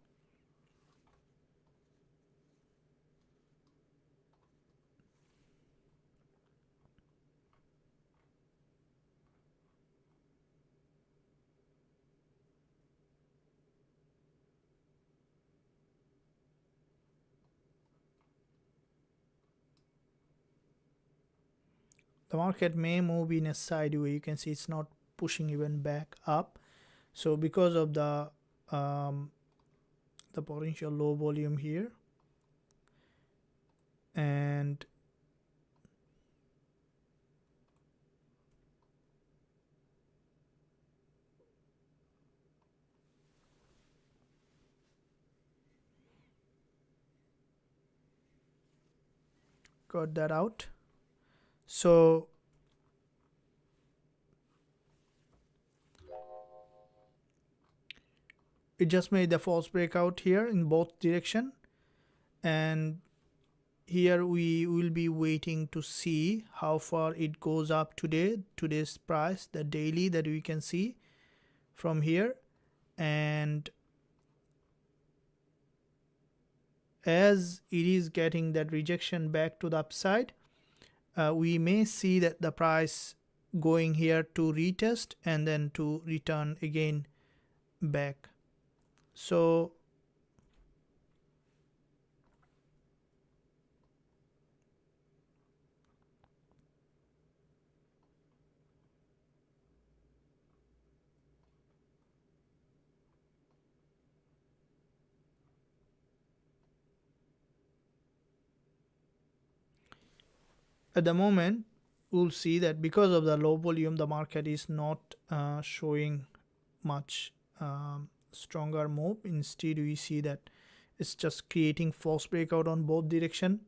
The market may move in a sideway. You can see it's not pushing even back up. So because of the potential low volume here, and got that out. So it just made the false breakout here in both direction, and here we will be waiting to see how far it goes up today's price, the daily that we can see from here. And as it is getting that rejection back to the upside, we may see that the price going here to retest and then to return again back. So at the moment we'll see that because of the low volume, the market is not showing much stronger move. Instead, we see that it's just creating false breakout on both direction.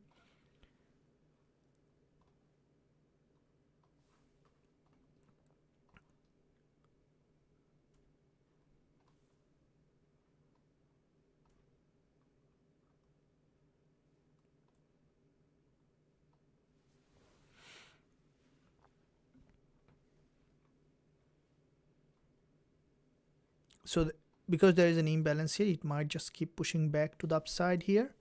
So because there is an imbalance here, it might just keep pushing back to the upside here.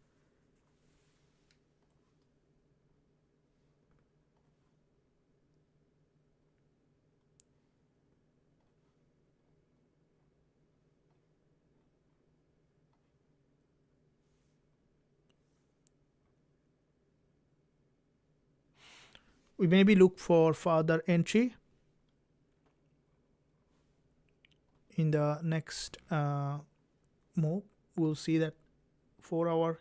We maybe look for further entry in the next move. We'll see that 4 hour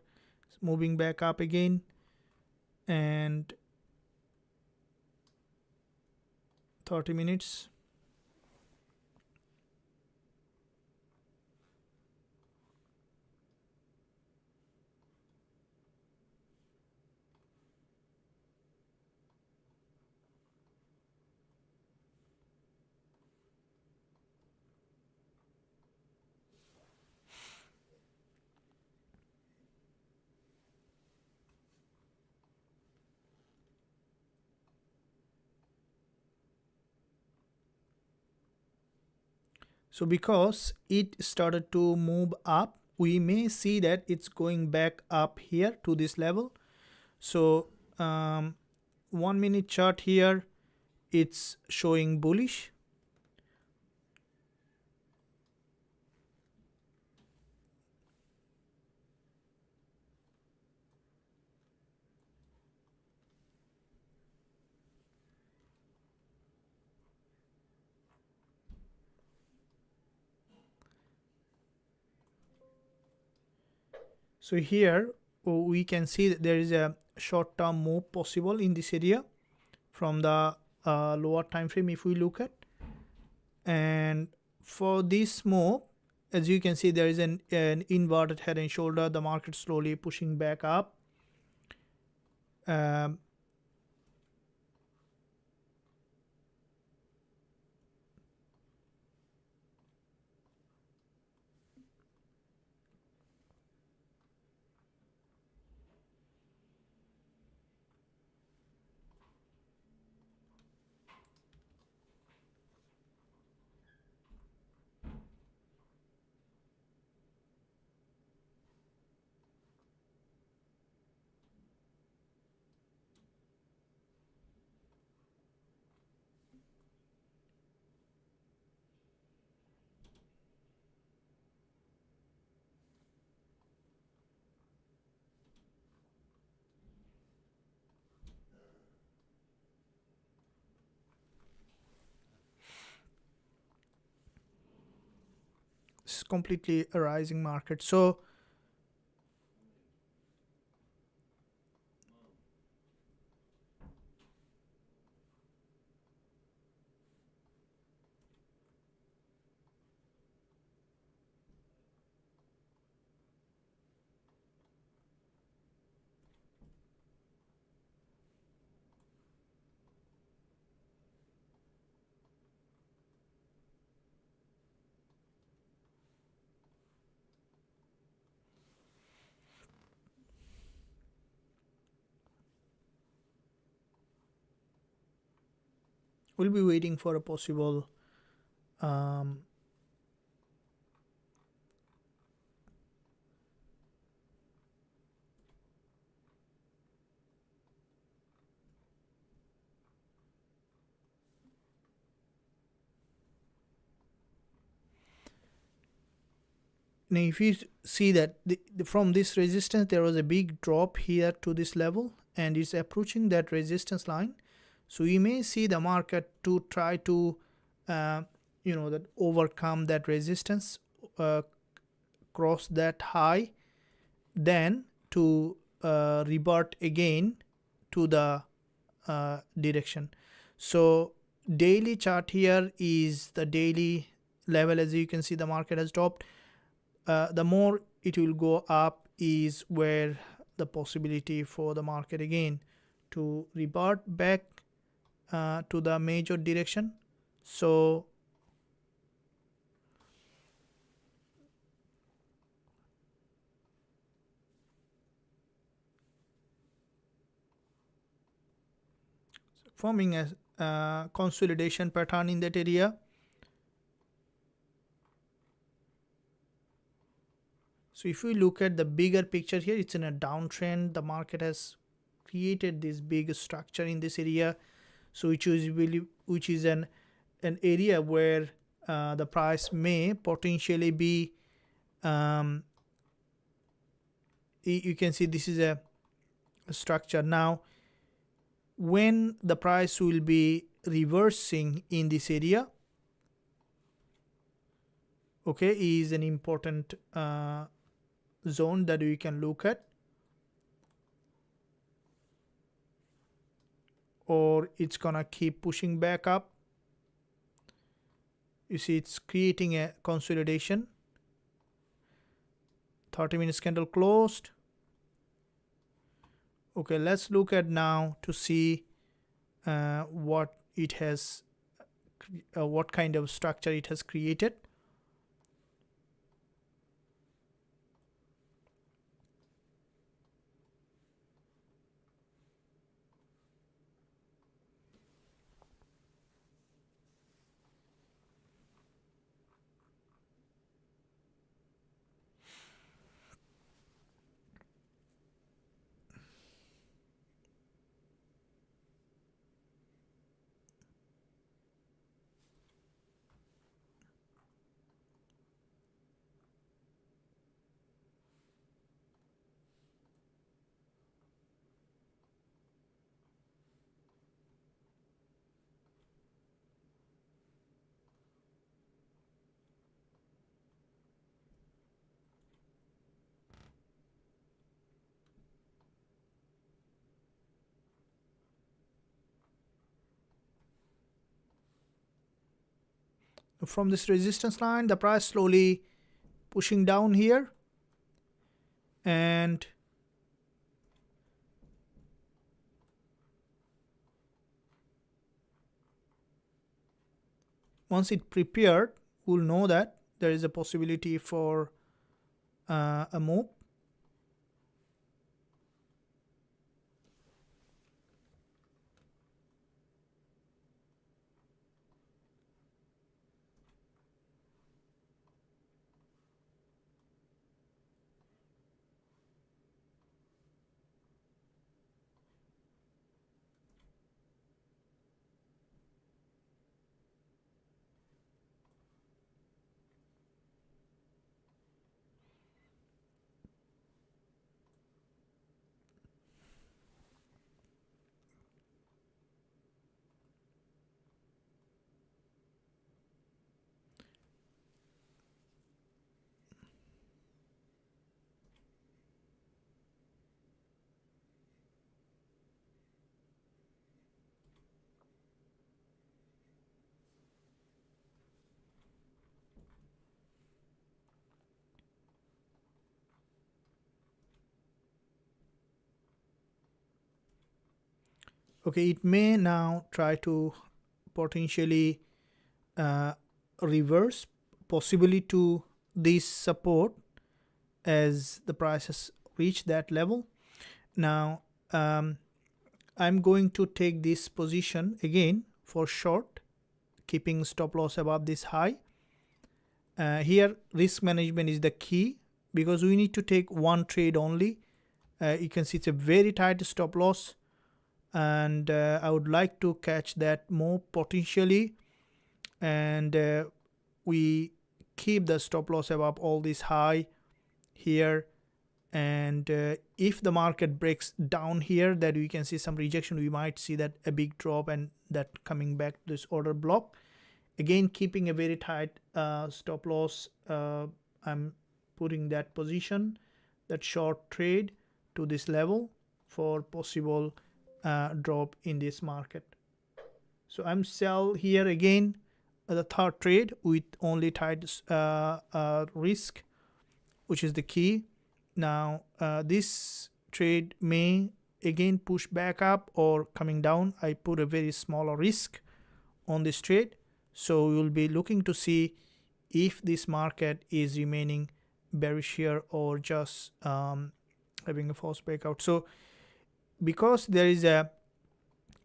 moving back up again, and 30 minutes. So because it started to move up, we may see that it's going back up here to this level. So 1 minute chart here, it's showing bullish. So here we can see that there is a short-term move possible in this area from the lower time frame if we look at. And for this move, as you can see, there is an inverted head and shoulder. The market slowly pushing back up. completely a rising market. So we'll be waiting for a possible now if you see that from this resistance there was a big drop here to this level and it's approaching that resistance line. So you may see the market to try to that overcome that resistance, cross that high, then to revert again to the direction. So daily chart here is the daily level. As you can see, the market has dropped. The more it will go up is where the possibility for the market again to revert back to the major direction. So forming a consolidation pattern in that area. So if we look at the bigger picture here, it's in a downtrend. The market has created this big structure in this area, so which is an area where the price may potentially be you can see this is a structure. Now when the price will be reversing in this area, okay, is an important zone that we can look at, or it's gonna keep pushing back up. You see it's creating a consolidation. 30 minutes candle closed. Okay, let's look at now to see what it has what kind of structure it has created. From this resistance line, the price slowly pushing down here, and once it prepared, we'll know that there is a possibility for a move. Okay, it may now try to potentially reverse possibly to this support as the price has reached that level. Now I'm going to take this position again for short, keeping stop loss above this high. Here risk management is the key because we need to take one trade only. You can see it's a very tight stop loss, and I would like to catch that more potentially, and we keep the stop loss above all this high here. And if the market breaks down here, that we can see some rejection, we might see that a big drop and that coming back to this order block again, keeping a very tight stop loss. I'm putting that position, that short trade to this level for possible drop in this market. So I'm sell here again the third trade with only tight risk, which is the key. Now this trade may again push back up or coming down. I put a very small risk on this trade, so we will be looking to see if this market is remaining bearish here or just having a false breakout. So because there is a,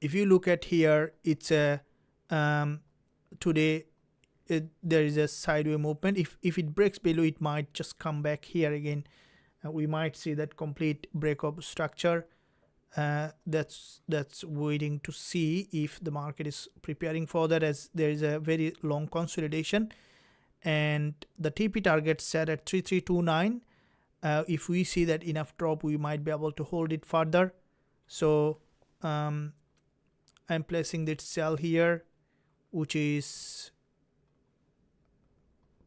if you look at here, it's a today there is a sideways movement. If it breaks below, it might just come back here again. We might see that complete breakup structure. That's waiting to see if the market is preparing for that, as there is a very long consolidation and the TP target set at 3329. If we see that enough drop, we might be able to hold it further. So I'm placing that sell here, which is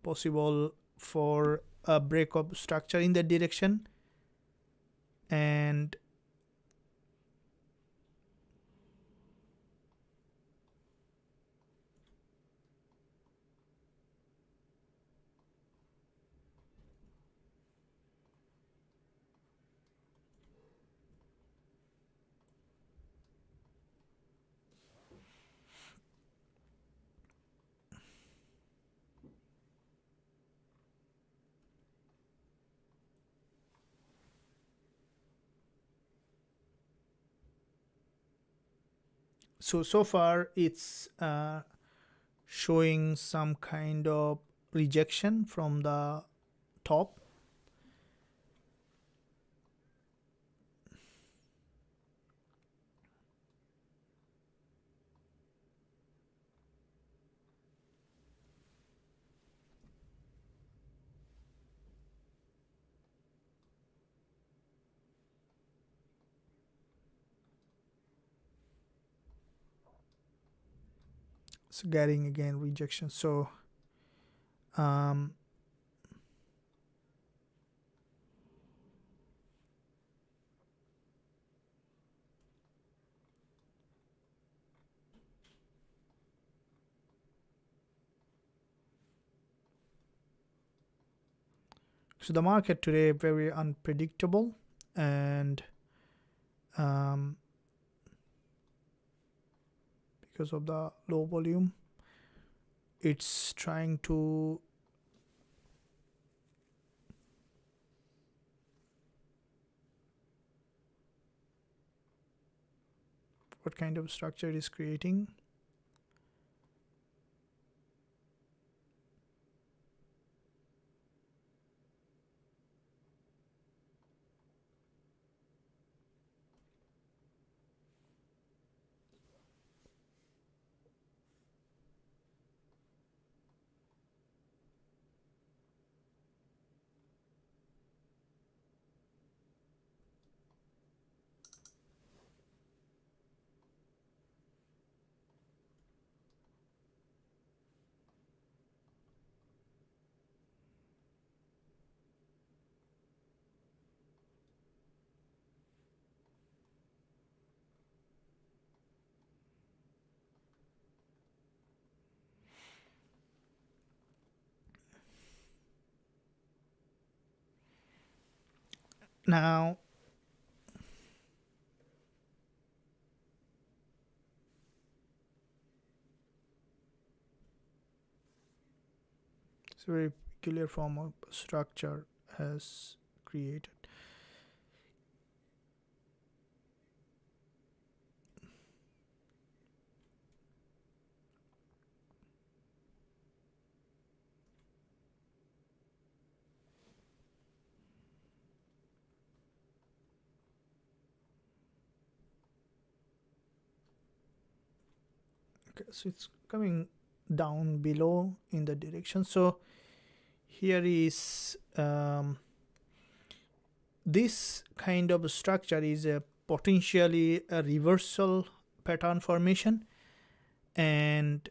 possible for a breakup structure in that direction. And so far it's showing some kind of rejection from the top. So getting again rejection. So so the market today very unpredictable, and because of the low volume, it's trying to what kind of structure it is creating. Now It's a very peculiar form of structure has created. Okay, so it's coming down below in the direction. So here is this kind of structure is a potentially a reversal pattern formation, and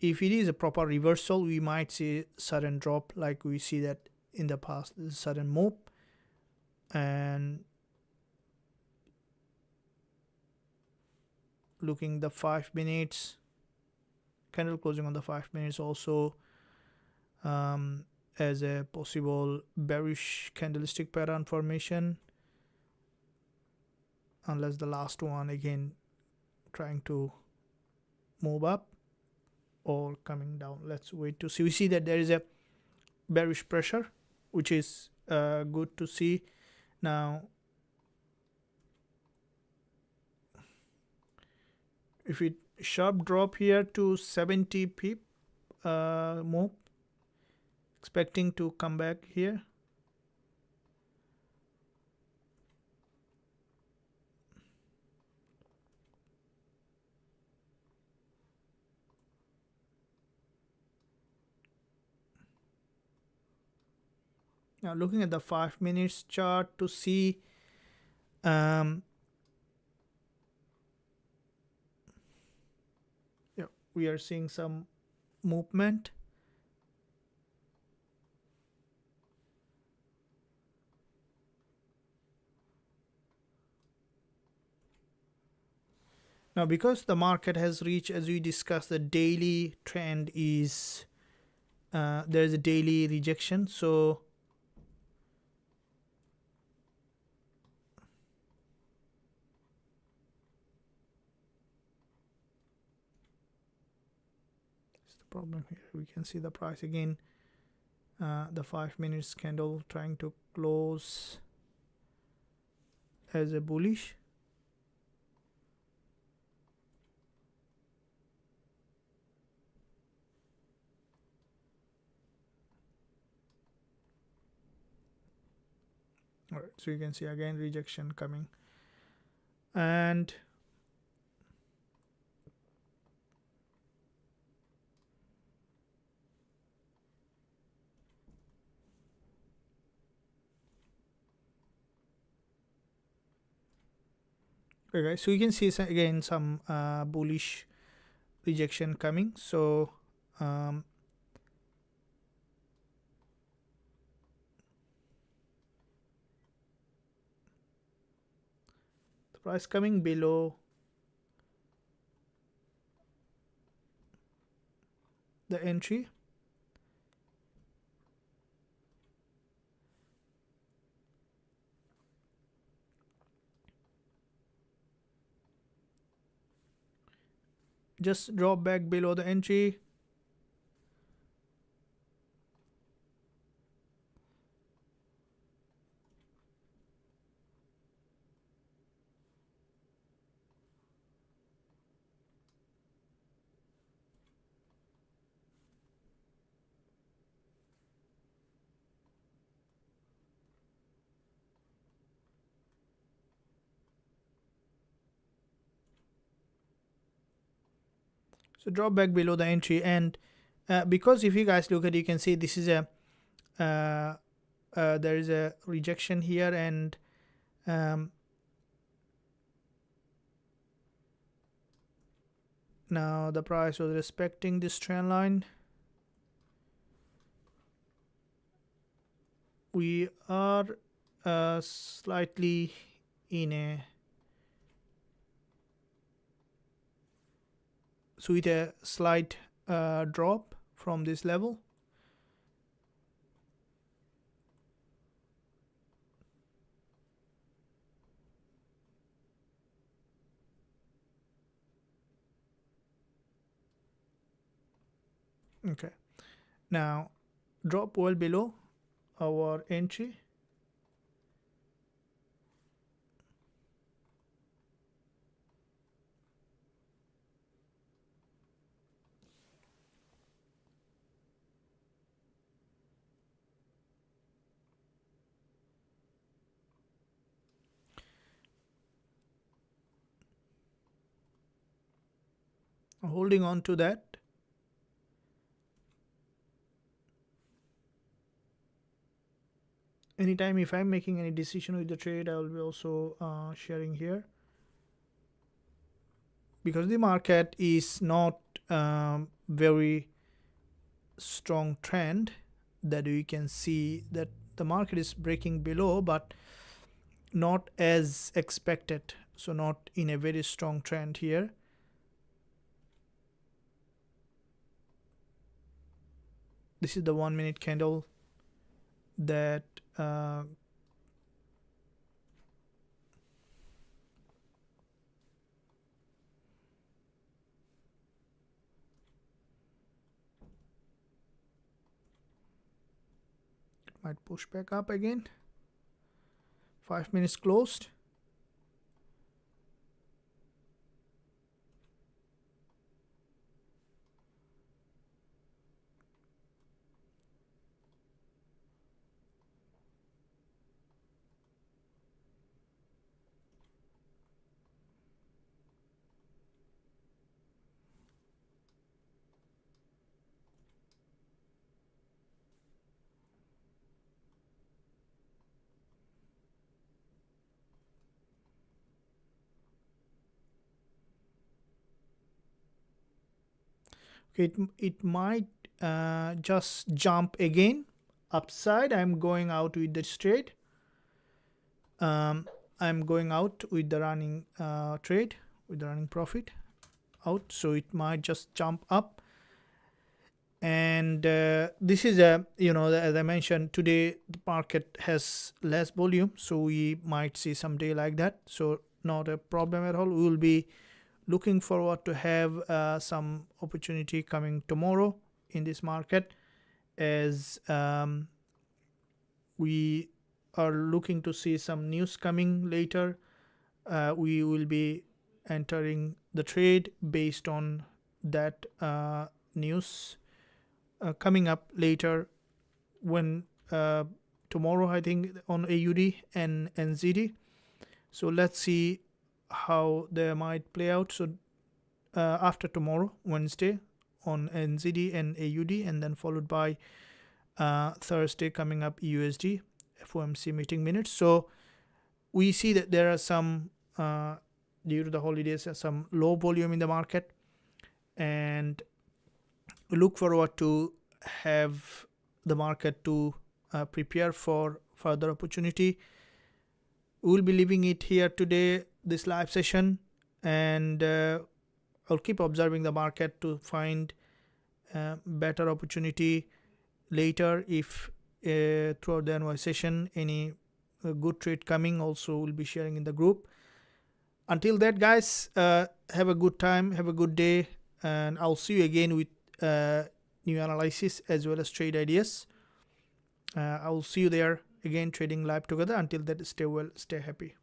if it is a proper reversal, we might see sudden drop like we see that in the past, this sudden move. And looking the 5 minutes candle closing on the 5 minutes also as a possible bearish candlestick pattern formation, unless the last one again trying to move up or coming down. Let's wait to see. We see that there is a bearish pressure, which is good to see. Now if it sharp drop here to 70 pip move, expecting to come back here. Now looking at the 5 minutes chart to see yeah, we are seeing some movement. Now because the market has reached, as we discussed, the daily trend is there is a daily rejection, so problem here. We can see the price again, the 5 minutes candle trying to close as a bullish. All right, so you can see again rejection coming, and okay guys, so you can see again some bullish rejection coming. So the price coming below the entry, just drop back below the entry, so drop back below the entry. And because if you guys look at, you can see this is a there is a rejection here, and now the price was respecting this trend line. We are slightly in a with a slight drop from this level. Okay, Now drop well below our entry. Holding on to that. Anytime if I'm making any decision with the trade, I will be also sharing here, because the market is not very strong trend that we can see that the market is breaking below, but not as expected, so not in a very strong trend here. This is the 1 minute candle that might push back up again. 5 minutes closed. Okay, it might just jump again upside. I'm going out with the trade. I'm going out with the running trade, with the running profit out, so it might just jump up. And this is a, as I mentioned, today the market has less volume, so we might see some day like that, so not a problem at all. We will be looking forward to have some opportunity coming tomorrow in this market, as we are looking to see some news coming later. We will be entering the trade based on that news coming up later, when tomorrow, I think, on AUD and NZD. So let's see how they might play out. So after tomorrow, Wednesday, on NZD and AUD, and then followed by Thursday coming up USD FOMC meeting minutes. So we see that there are some due to the holidays, some low volume in the market, and we look forward to have the market to prepare for further opportunity. We will be leaving it here today, this live session, and I'll keep observing the market to find better opportunity later. If throughout the NY session any good trade coming, also will be sharing in the group. Until that, guys, have a good time, have a good day, and I'll see you again with new analysis as well as trade ideas. I will see you there again, trading live together. Until that, stay well, stay happy.